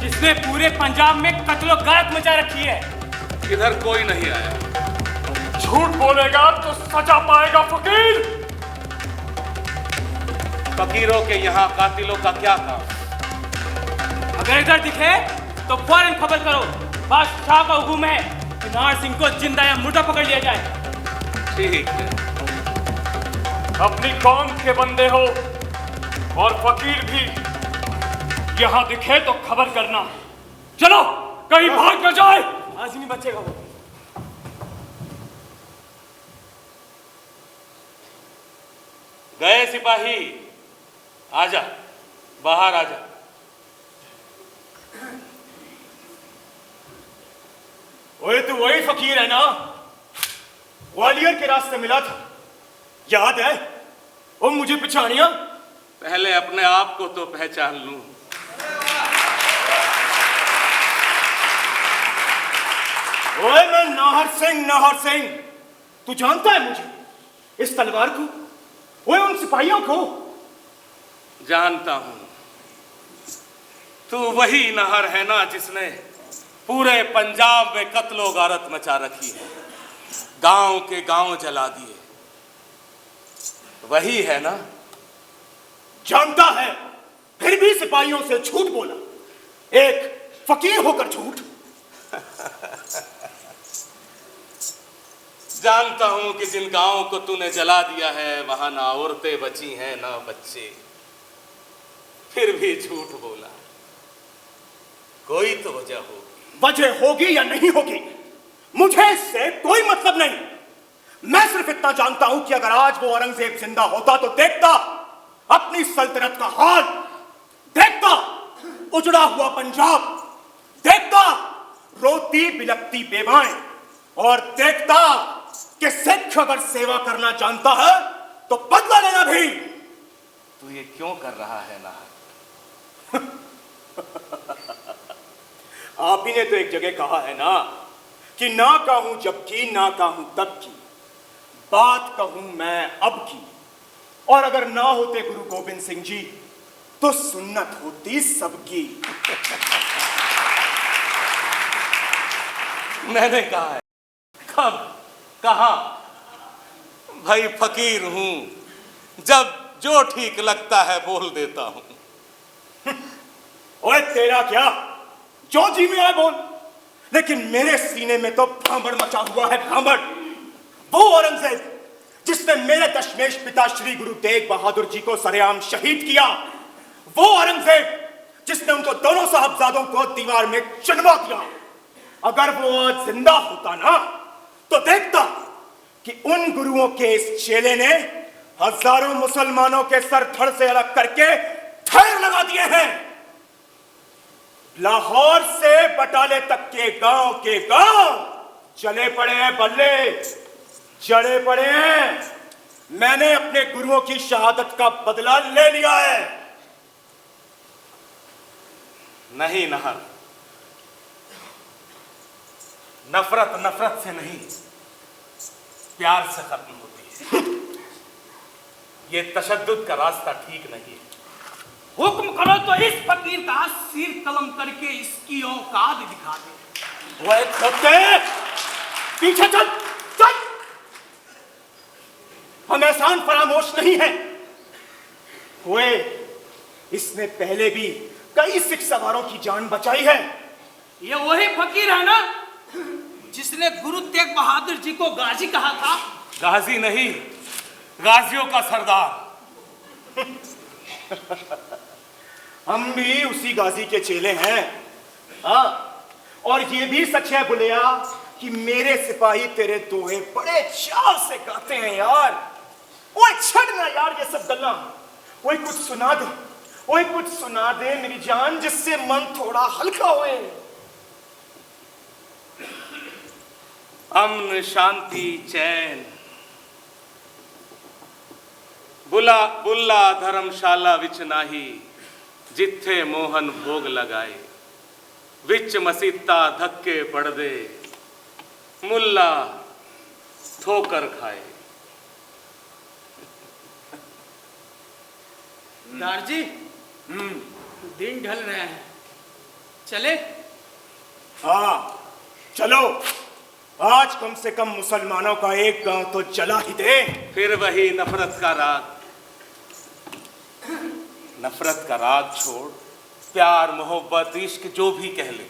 जिसने पूरे पंजाब में कत्लो गारत मचा रखी है। इधर कोई नहीं आया। झूठ बोलेगा तो सजा पाएगा फकीर। फकीरों के यहाँ कातिलों का क्या काम? अगर इधर दिखे तो फौरन खबर करो। बादशाह का हुक्म है कि नार सिंह को जिंदा या मुर्दा पकड़ लिया जाए। ठीक है। अपनी कौम के बंदे हो और फकीर भी यहाँ दिखे तो खबर करना। चलो कहीं भाग न जाए, आज नहीं बचेगा वो। गए सिपाही, आजा, बाहर आजा। ओए तू वही फकीर है ना, ग्वालियर के रास्ते मिला था, याद है? ओ मुझे पहचानिया? पहले अपने आप को तो पहचान लूं। ओए मैं नाहर सिंह। तू जानता है मुझे, इस तलवार को, ओए उन सिपाहियों को? जानता हूं। तू वही नहर है ना जिसने पूरे पंजाब में कत्लो गारत मचा रखी है, गांव के गांव जला दिए। वही है ना? जानता है, फिर भी सिपाहियों से झूठ बोला, एक फकीर होकर झूठ। जानता हूं कि जिन गांवों को तूने जला दिया है वहां ना औरतें बची हैं ना बच्चे, फिर भी झूठ बोला। कोई तो वजह होगी। वजह होगी या नहीं होगी, मुझे इससे कोई मतलब नहीं। मैं सिर्फ इतना जानता हूं कि अगर आज वो औरंगजेब जिंदा होता तो देखता अपनी सल्तनत का हाल, देखता उजड़ा हुआ पंजाब, देखता रोती बिलखती बेवाएं, और देखता कि सिख अगर सेवा करना जानता है तो बदला लेना भी। तू ये क्यों कर रहा है नाहर? आप ही ने तो एक जगह कहा है ना कि ना कहूं जब की, ना कहूं तब की, बात कहूं मैं अब की। और अगर ना होते गुरु गोविंद सिंह जी तो सुन्नत होती सबकी। मैंने कहा है, कब, कहां? भाई फकीर हूं, जब जो ठीक लगता है बोल देता हूं। ओए तेरा क्या, जो जी में आए बोल, लेकिन मेरे सीने में तो भांबड़ मचा हुआ है, भांबड़। वो औरंगजेब जिसने मेरे दशमेश पिता श्री गुरु तेग बहादुर जी को सरेआम शहीद किया, वो औरंगजेब जिसने उनको दोनों साहबजादों को दीवार में चुनवा दिया, अगर वो आज जिंदा होता ना तो देखता कि उन गुरुओं के इस चेले ने हजारों मुसलमानों के सर धड़ से अलग करके ठहर लगा दिए हैं। लाहौर से बटाले तक के गांव जले पड़े हैं, बल्ले जड़े पड़े हैं। मैंने अपने गुरुओं की शहादत का बदला ले लिया है। नहीं नाहर, नफरत नफरत से नहीं, प्यार से खत्म होती है। ये तशद्दुद का रास्ता ठीक नहीं है। हुक्म करो तो इस फकीर का सिर कलम करके इसकी औकात दिखा दे। वह सत्य, पीछे चल चल, हम एहसान फरामोश नहीं है हुए। इसने पहले भी कई सिख सवारों की जान बचाई है। ये वही फकीर है ना जिसने गुरु तेग बहादुर जी को गाजी कहा था? गाजी नहीं, गाजियों का सरदार। हम भी उसी गाजी के चेले हैं। हाँ, और ये भी सच है बुलिया कि मेरे सिपाही तेरे दोहे बड़े चाव से गाते हैं यार। ओए छड़ना यार ये सब गल्ला, ओए कुछ सुना दे, ओए कुछ सुना दे मेरी जान, जिससे मन थोड़ा हल्का होए। अमन शांति चैन, बुला बुल्ला धर्मशाला विच नाही, जिथे मोहन भोग लगाए, विच मसीता धक्के पड़ दे, मुल्ला ठोकर खाए। दार जी, दिन ढल रहे हैं, चले? हाँ चलो, आज कम से कम मुसलमानों का एक गांव तो जला ही दे। फिर वही नफरत का राग। नफरत का राग छोड़, प्यार मोहब्बत इश्क जो भी कह ले,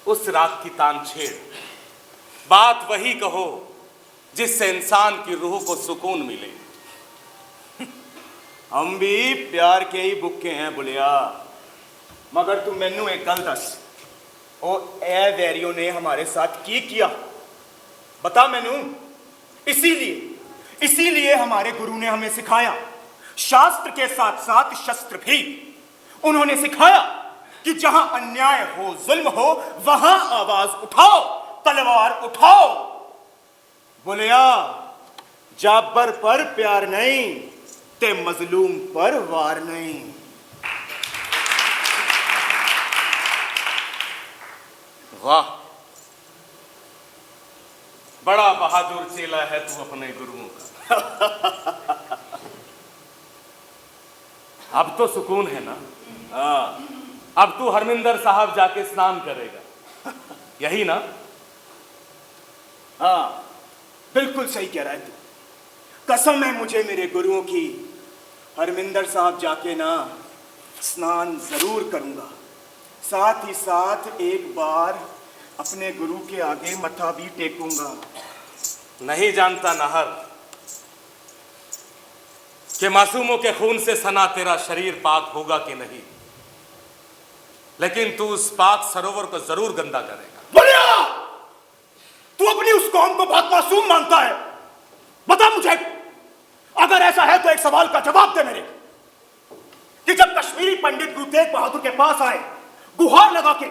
उस राग की तान छेड़। बात वही कहो जिससे इंसान की रूह को सुकून मिले। हम भी प्यार के ही बुक्के हैं बुलिया, मगर तू मैनू एक गल दस, ओ ए वैरियो ने हमारे साथ की किया बता मैनू। इसीलिए हमारे गुरु ने हमें सिखाया, शास्त्र के साथ साथ शस्त्र भी। उन्होंने सिखाया कि जहां अन्याय हो, जुल्म हो, वहां आवाज उठाओ, तलवार उठाओ। बोलिया, जाबर पर प्यार नहीं ते मजलूम पर वार नहीं। वाह, बड़ा बहादुर चेला है तू अपने गुरुओं का। अब तो सुकून है ना? हाँ, अब तू हरमिंदर साहब जाके स्नान करेगा, यही ना? हाँ, बिल्कुल सही कह रहा है तू। कसम है मुझे मेरे गुरुओं की, हरमिंदर साहब जाके ना स्नान जरूर करूंगा। साथ ही साथ एक बार अपने गुरु के आगे मथा भी टेकूंगा। नहीं जानता नहर कि मासूमों के खून से सना तेरा शरीर पाक होगा कि नहीं, लेकिन तू उस पाक सरोवर को जरूर गंदा करेगा। बोलिया, तू अपनी उस कौम को बहुत मासूम मानता है। बता मुझे, अगर ऐसा है तो एक सवाल का जवाब दे मेरे, कि जब कश्मीरी पंडित गुरु तेग बहादुर के पास आए गुहार लगा के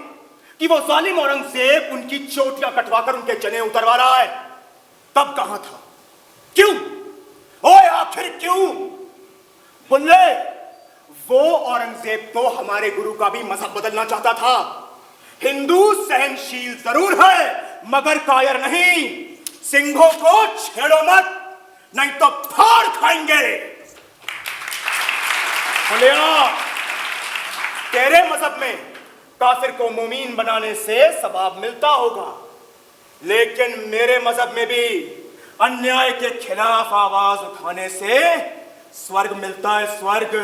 कि वो जालिम औरंगजेब उनकी चोटियां कटवाकर उनके चने उतरवा रहा है, तब कहां था? क्यों? ओए आखिर क्यों? बुल्ले, वो औरंगजेब तो हमारे गुरु का भी मजहब बदलना चाहता था। हिंदू सहनशील जरूर है मगर कायर नहीं। सिंहों को छेड़ो मत, नहीं तो फाड़ खाएंगे। बुलिया, तेरे मजहब में काफिर को मुमीन बनाने से सवाब मिलता होगा, लेकिन मेरे मजहब में भी अन्याय के खिलाफ आवाज उठाने से स्वर्ग मिलता है, स्वर्ग।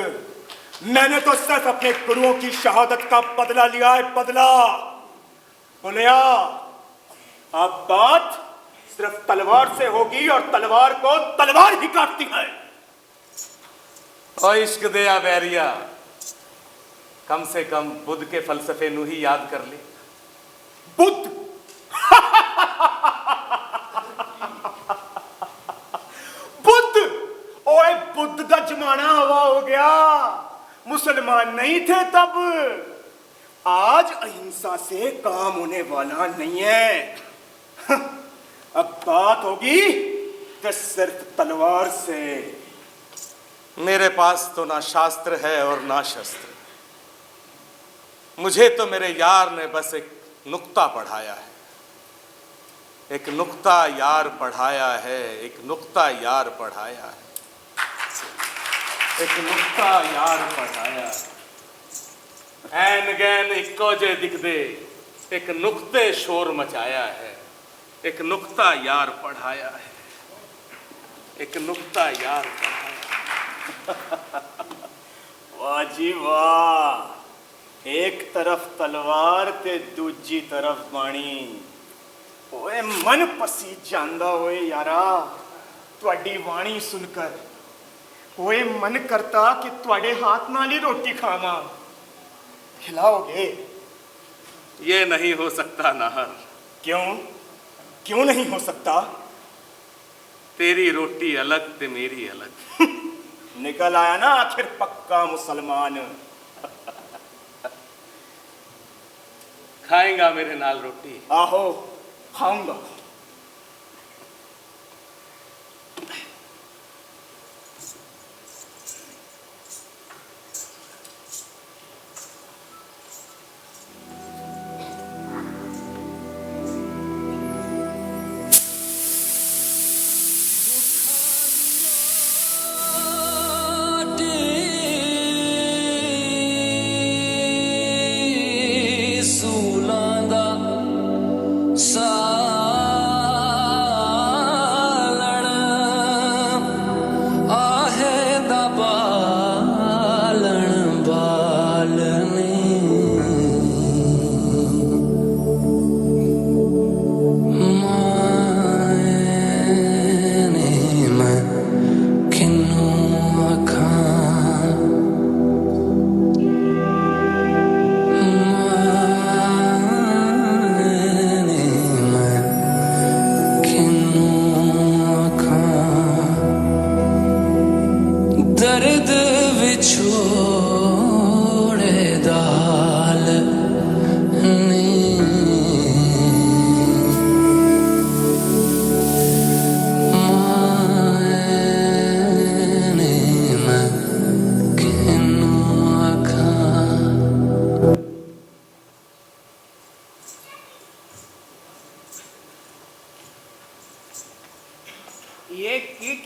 मैंने तो सिर्फ अपने गुरुओं की शहादत का बदला लिया है, बदला। बोलिया, अब बात सिर्फ तलवार से होगी और तलवार को तलवार ही काटती है। और इश्क दया बैरिया, कम से कम बुद्ध के फलसफे नू ही याद कर ले। बुद्ध? बुद्ध? ओए बुद्ध का जमाना हवा हो गया, मुसलमान नहीं थे तब। आज अहिंसा से काम होने वाला नहीं है। अब बात होगी तो सिर्फ तलवार से। मेरे पास तो ना शास्त्र है और ना शस्त्र। मुझे तो मेरे यार ने बस एक नुक्ता पढ़ाया है, एक नुक्ता यार पढ़ाया है, एक नुक्ता यार पढ़ाया है, एक नुक्ता यार पढ़ाया है। ऐन गैन इक्को जे दिख दे, एक नुक्ते शोर मचाया है, एक नुक्ता यार पढ़ाया है, एक नुक्ता यार पढ़ाया। वाह जी वाह, एक तरफ तलवार ते दूजी तरफ बाणी। ओए मन पसी जांदा होए यारा तुहाडी वाणी सुनकर। ओए मन करता कि तुहाडे हाथ नाल ही रोटी खावां। खिलाओगे? ये नहीं हो सकता नाहर। क्यों? क्यों नहीं हो सकता? तेरी रोटी अलग ते मेरी अलग। निकल आया ना आखिर पक्का मुसलमान। खाएंगा मेरे नाल रोटी? आहो, खाऊंगा।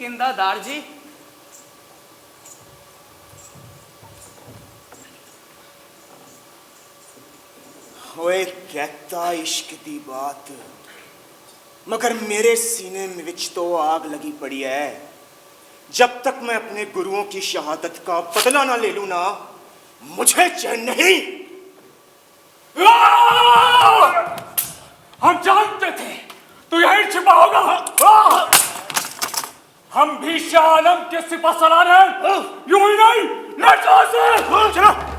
किंदा दार जी। ओए कहता इश्क दी बात, मगर मेरे सीने में विच तो आग लगी पड़ी है। जब तक मैं अपने गुरुओं की शहादत का बदला ना ले लूं ना, मुझे चैन नहीं। हम जानते थे तू यहीं छिपा होगा। हम भी शाह आलम के सिपहसालार हैं, यूं ही नहीं। ले चलो चलो चल।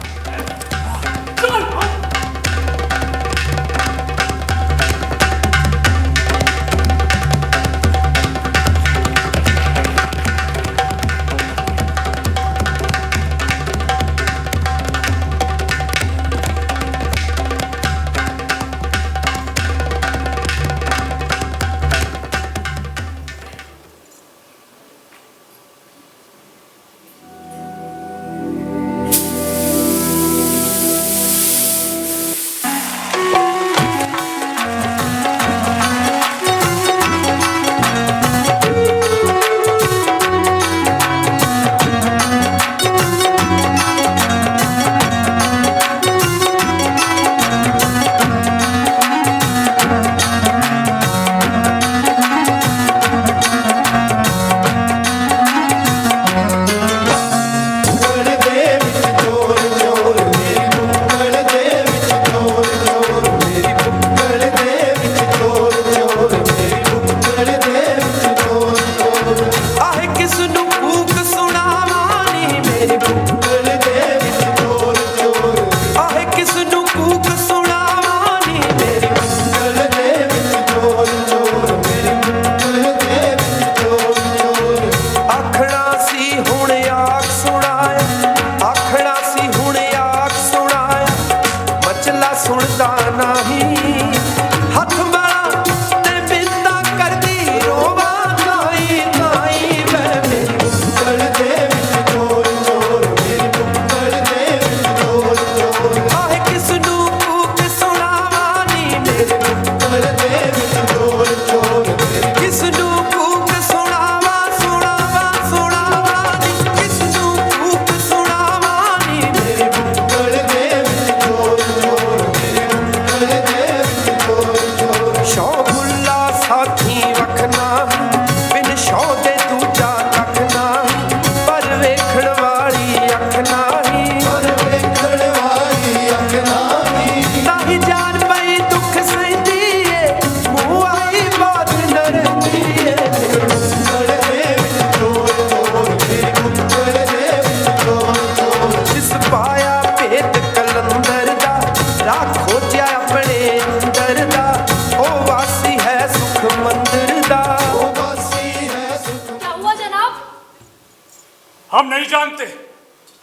हम नहीं जानते,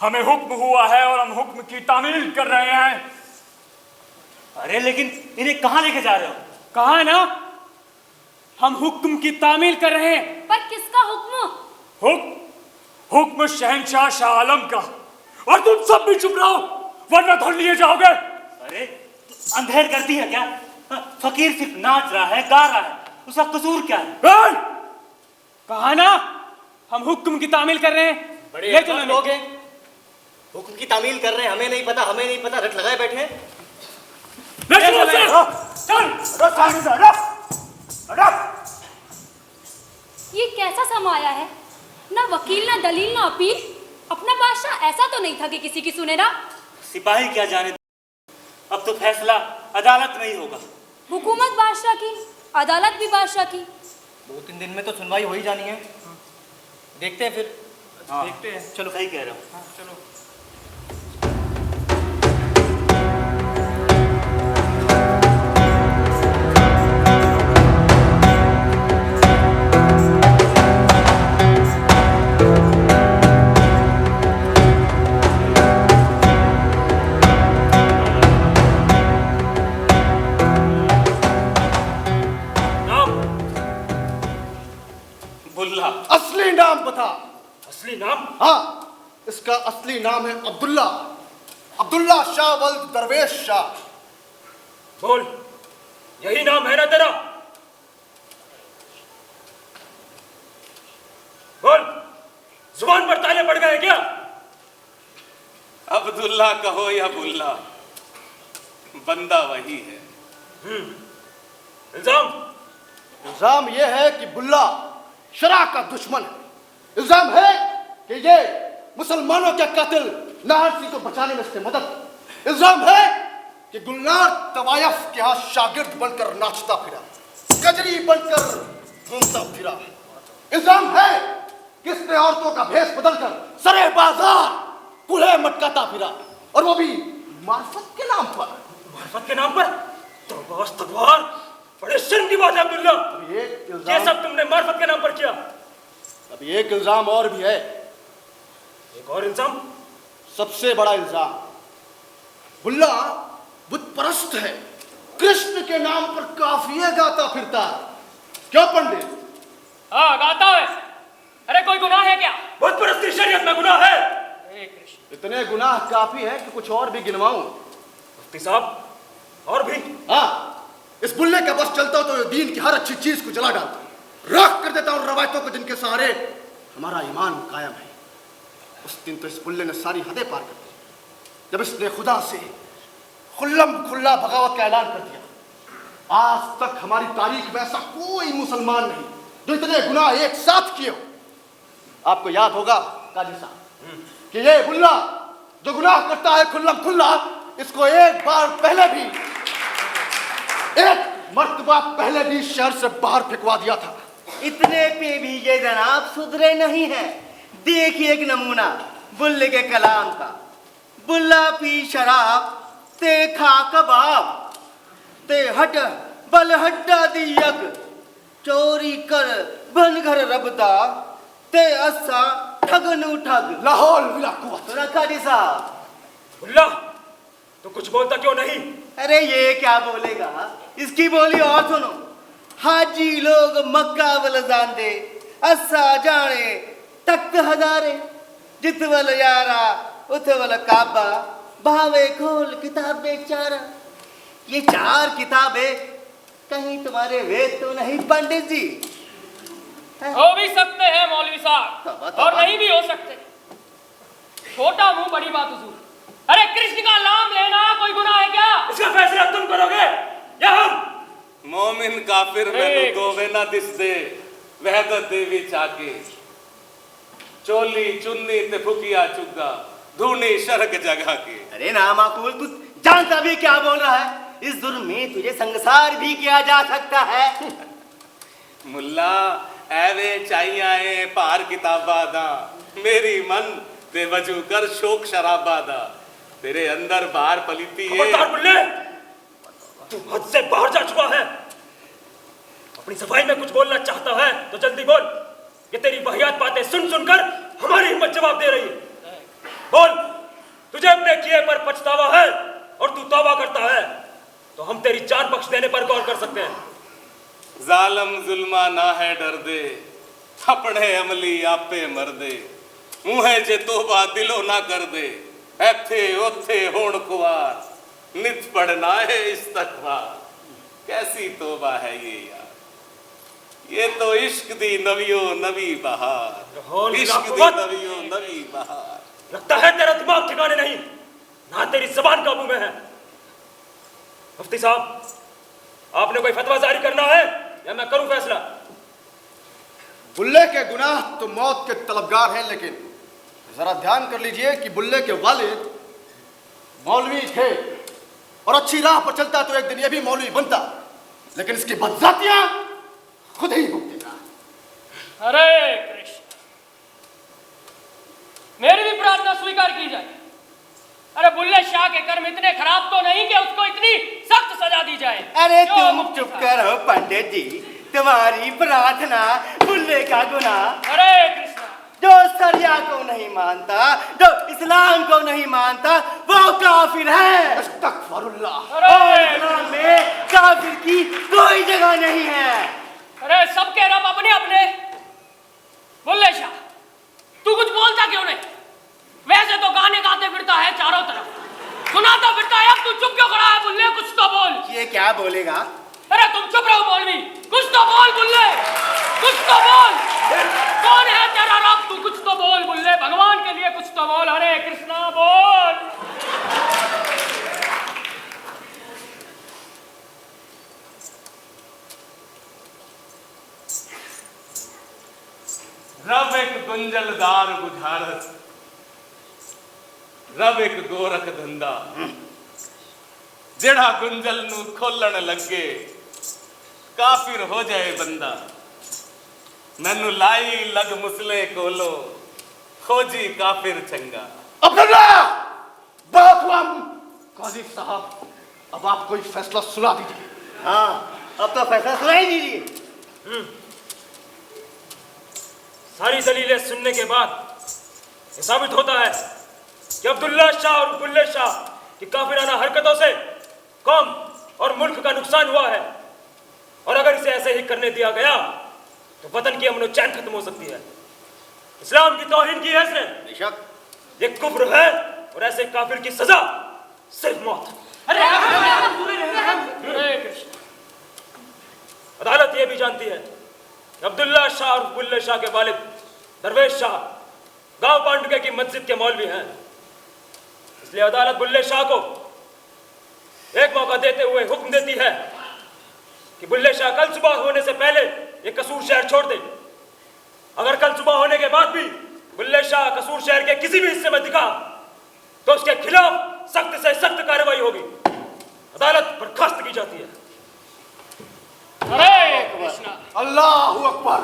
हमें हुक्म हुआ है और हम हुक्म की तामील कर रहे हैं। अरे लेकिन इन्हें कहाँ लेके जा रहे हो? कहा ना, हम हुक्म की तामील कर रहे हैं। पर किसका हुक्म? हुक्म शहंशाह शाह आलम का। और तुम सब भी चुप रहो वरना धर लिए जाओगे। अरे अंधेर करती है क्या? फकीर सिर्फ नाच रहा है, गा रहा है, उसका कसूर क्या है? कहा ना, हम हुक्म की तामील कर रहे हैं। ले चलो लोग हैं, हुक्म की तामील कर रहे हैं, हमें नहीं पता, रट लगाए बैठे हैं। ये कैसा समाया है? ना वकील, ना दलील, ना अपील। अपना बादशाह ऐसा तो नहीं था कि किसी की सुने ना। सिपाही क्या जाने, अब तो फैसला अदालत में ही होगा। हुकूमत बादशाह की, अदालत भी बादशाह की। 2-3 दिन में तो सुनवाई हो ही जानी है। देखते हैं फिर। देखते हैं। चलो, सही कह रहे हो। चलो। बुल्ला। असली नाम बता। असली नाम? हाँ, इसका असली नाम है अब्दुल्ला शाह वल्द दरवेश शाह। बोल, यही नाम है ना तेरा? जुबान पर ताले पड़ गए क्या? अब्दुल्ला कहो या बुल्ला, बंदा वही है। इल्जाम इल्जाम यह है कि बुल्ला शरा का दुश्मन है। इल्जाम है कि ये मुसलमानों के कातिल नाहर सिंह को बचाने में इसकी मदद। इल्जाम है कि गुलनार तवायफ के यहाँ शागिर्द बनकर नाचता फिरा, कजरी बनकर घूमता फिरा। इल्जाम है कि इसने औरतों का भेष बदलकर सरे बाजार कुल्हे मटकाता फिरा, और वो भी मार्फत के नाम पर। मार्फत के नाम पर? तौबा अस्तगफार, बड़े शर्म की बात है अब्दुल्ला। ये सब तुमने मार्फत के नाम पर किया। अब एक इल्जाम और भी है। एक और इल्जाम? सबसे बड़ा इल्जाम, बुल्ला बुत परस्त है, कृष्ण के नाम पर काफिये गाता फिरता है। क्यों पंडित? हाँ गाता है। अरे कोई गुनाह है क्या? बुत परस्ती शरीयत में गुनाह है। इतने गुनाह काफी है कि कुछ और भी गिनवाऊं? मुफ्ती साहब और भी? हाँ, इस बुल्ले का बस चलता तो ये दीन की हर अच्छी चीज को जला डालता, राख कर देता उन रवायतों को जिनके सहारे हमारा ईमान कायम है। उस दिन तो इस बुल्ले ने सारी हदें पार कर दी जब इसने खुदा से खुल्लम खुल्ला बगावत का ऐलान कर दिया। आज तक हमारी तारीख में ऐसा कोई मुसलमान नहीं जो इतने गुनाह एक साथ किए हो। आपको याद होगा काजी साहब कि ये बुल्ला जो गुनाह करता है खुल्लम खुल्ला, इसको एक बार पहले भी, एक मर्तबा पहले भी शहर से बाहर फेंकवा दिया था। इतने पे भी ये जनाब सुधरे नहीं है। देखिए एक नमूना बुल्ले के कलाम का। बुल्ला पी शराब ते खा कबाब, ते हट बल हड्डा दी यग, चोरी कर बन घर रबदा, ते असा ठगनु ठग। लाहौल विला कुव्वत। काजी साहब, बुल्ला तो कुछ बोलता क्यों नहीं? अरे ये क्या बोलेगा, इसकी बोली और सुनो। हाजी लोग मक्का वल जांदे, असा जाने तख्त हजारे, जित वल यारा उत वल काबा, भावे खोल किताब बेचारा। ये चार किताबें कहीं तुम्हारे वेद तो नहीं पंडित जी? हो भी सकते हैं मौलवी साहब और नहीं भी हो सकते। छोटा मुंह बड़ी बात हुजूर। अरे कृष्ण का नाम लेना कोई गुनाह है क्या? इसका फैसला तुम करोगे या हम? मोमिन काफिर में दोवे ना दिस दे, वहदत देवी चाके, चोली चुन्नी ते फुकिया चुग्गा, धूनी शरक जगह के। अरे ना माकूल, तू जानता भी क्या बोल रहा है? इस जुर्म में तुझे संसार भी किया जा सकता है। मुल्ला ऐवे चाहिए पार किताबा दा, मेरी मन ते वजू कर शोक शराबा दा, तेरे अंदर बाहर पलीती है। खबरदार बुल्ले, तू हद से बाहर जा चुका है। अपनी सफाई में कुछ बोलना चाहता है तो जल्दी बोल। ये तेरी वाहियात बातें सुन सुनकर हमारी हिम्मत जवाब दे रही है। बोल, तुझे अपने किए पर पछतावा है और तू तौबा करता है तो हम तेरी जान बख्श देने पर गौर कर सकते हैं। जालम जुल्मा ना है डर दे, अपने अमली आपे मर दे, मुँह जे तोबा दिलो ना कर दे, ऐथे ओथे होण कुवार, नित पढ़ना है इस्तगफार। कैसी तोबा है ये यार, ये तो इश्क दी नवियो नवी बहार, इश्क दी नवियो नवी बहार। लगता है तेरा दिमाग ठिकाने नहीं, ना तेरी जबान काबू में है। मुफ्ती साहब, आपने कोई फतवा जारी करना है या मैं करूं फैसला? बुल्ले के गुनाह तो मौत के तलबगार हैं, लेकिन जरा ध्यान कर लीजिए कि बुल्ले के वालिद मौलवी थे और अच्छी राह पर चलता तो एक दिन ये भी मौलवी बनता, लेकिन इसकी बदजातियां खुद ही भुगतेगा। अरे कृष्ण, मेरी भी प्रार्थना स्वीकार की जाए। अरे बुल्ले शाह के कर्म इतने खराब तो नहीं कि उसको इतनी सख्त सजा दी जाए। अरे तुम चुप करो पंडित जी, तुम्हारी प्रार्थना बुल्ले का गुनाह। अरे कृष्ण, जो सरिया को नहीं मानता, जो इस्लाम को नहीं मानता, वो काफिर है। अस्तगफिरुल्लाह। और इस्लाम में काफिर की कोई जगह नहीं है। अरे सबके रब अपने अपने। बुल्ले शाह, तू कुछ बोलता क्यों नहीं? वैसे तो गाने गाते फिरता है चारों तरफ, सुनाता फिरता है, अब तू चुप क्यों खड़ा है? बुल्ले कुछ तो बोल। ये क्या बोलेगा? अरे तुम चुप रहो मौलवी, कुछ तो बोल बुल्ले, कुछ तो बोल। कौन है तेरा रब? तू कुछ तो बोल बुल्ले, भगवान के लिए कुछ तो बोल। हरे कृष्णा बोल। रब एक गुंजलदार बुझारत, रब एक गोरख धंधा, जेड़ा गुंजल नू खोलण लगे काफिर हो जाए बंदा। मैनू लाई लग मुसले कोलो, खोजी काफिर चंगा। अब्दुल्ला, बहुत हुआ। काजी साहब, अब आप कोई फैसला सुना दीजिए। हाँ, अब तो फैसला सुना ही दीजिए। सारी दलीलें सुनने के बाद ये साबित होता है कि अब्दुल्ला शाह और बुल्ले शाह की काफिराना हरकतों से कौम और मुल्क का नुकसान हुआ है, और अगर इसे ऐसे ही करने दिया गया तो वतन की अमन चैन खत्म हो सकती है। इस्लाम की तौहीन की है इसने। बेशक ये कुफ्र है, और ऐसे काफिर की सजा सिर्फ मौत। अदालत ये भी जानती है कि अब्दुल्ला शाह और बुल्ले शाह के वालिद दरवेश शाह गांव पांडुके की मस्जिद के मौलवी हैं। इसलिए अदालत बुल्ले शाह को एक मौका देते हुए हुक्म देती है कि बुल्ले शाह कल सुबह होने से पहले ये कसूर शहर छोड़ दे। अगर कल सुबह होने के बाद भी बुल्ले शाह कसूर शहर के किसी भी हिस्से में दिखा तो उसके खिलाफ सख्त से सख्त कार्रवाई होगी। अदालत बर्खास्त की जाती है। हरे कृष्णा। अल्लाहु अकबर।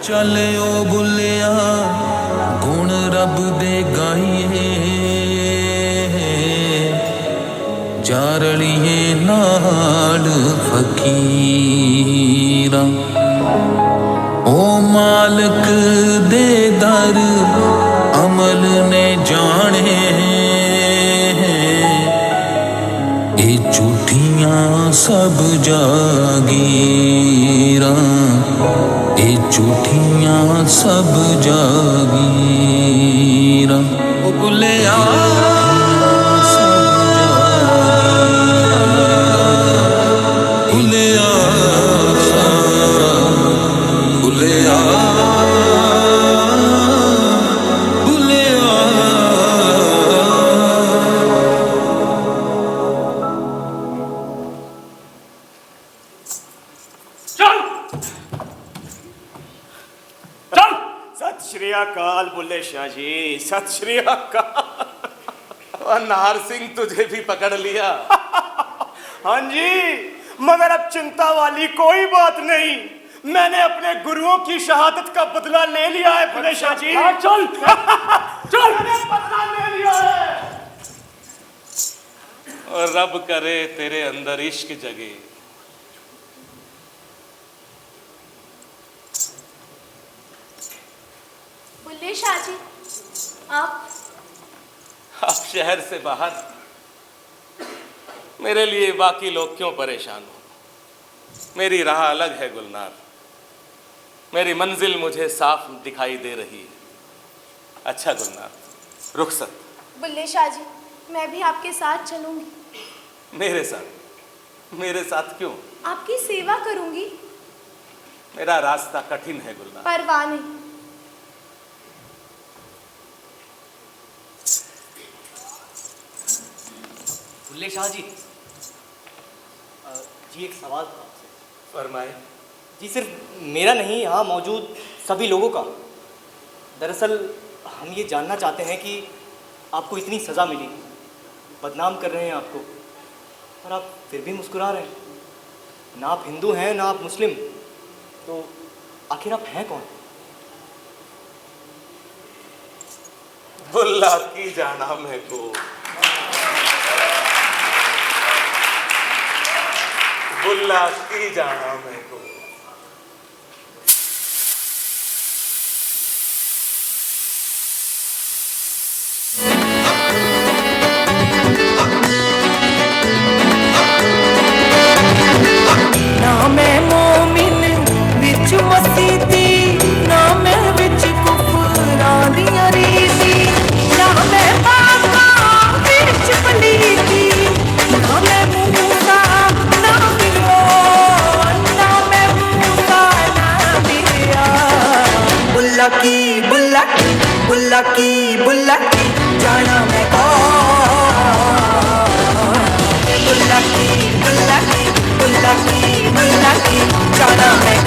चले ओ बुलिया गुण रब दे गाइए, जारलिए नाल फकीरा। ओ मालिक दे दर अमल ने जाने, ए झूठियां सब जागीरा, ए झूठियां सब जागीरा। ओ बुलिया अकाल बुल्ले शाह जी, सत श्री अकाल। और नाहर सिंह तुझे भी पकड़ लिया। हाँ जी, मगर अब चिंता वाली कोई बात नहीं, मैंने अपने गुरुओं की शहादत का बदला ले लिया है बुल्ले शाह जी। चल चल, मैंने बदला ले लिया है। और रब करे तेरे अंदर इश्क जगे। बुल्ले शाह जी, आप शहर से बाहर, मेरे लिए बाकी लोग क्यों परेशान हो? मेरी राह अलग है गुलनार, मेरी मंजिल मुझे साफ दिखाई दे रही है। अच्छा गुलनार, रुखसत। बुल्ले शाह जी, मैं भी आपके साथ चलूंगी। मेरे साथ? मेरे साथ क्यों? आपकी सेवा करूंगी। मेरा रास्ता कठिन है गुलनार। परवाह नहीं। बुल्ले शाह जी, एक सवाल था आपसे। फरमाए। जी, सिर्फ मेरा नहीं, यहाँ मौजूद सभी लोगों का। दरअसल हम ये जानना चाहते हैं कि आपको इतनी सज़ा मिली, बदनाम कर रहे हैं आपको, और आप फिर भी मुस्कुरा रहे हैं। ना आप हिंदू हैं ना आप मुस्लिम, तो आखिर आप हैं कौन? बुल्ला की जाना मैं को, बुल्ला की जाना मैं को। ना मैं मोमिन विच मसीती बुल्ला की जाना मैं कौन बुल्ला की बुल्ला की बुल्ला की बुल्ला की जाना मैं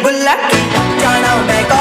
बुल्ला की जाना मैं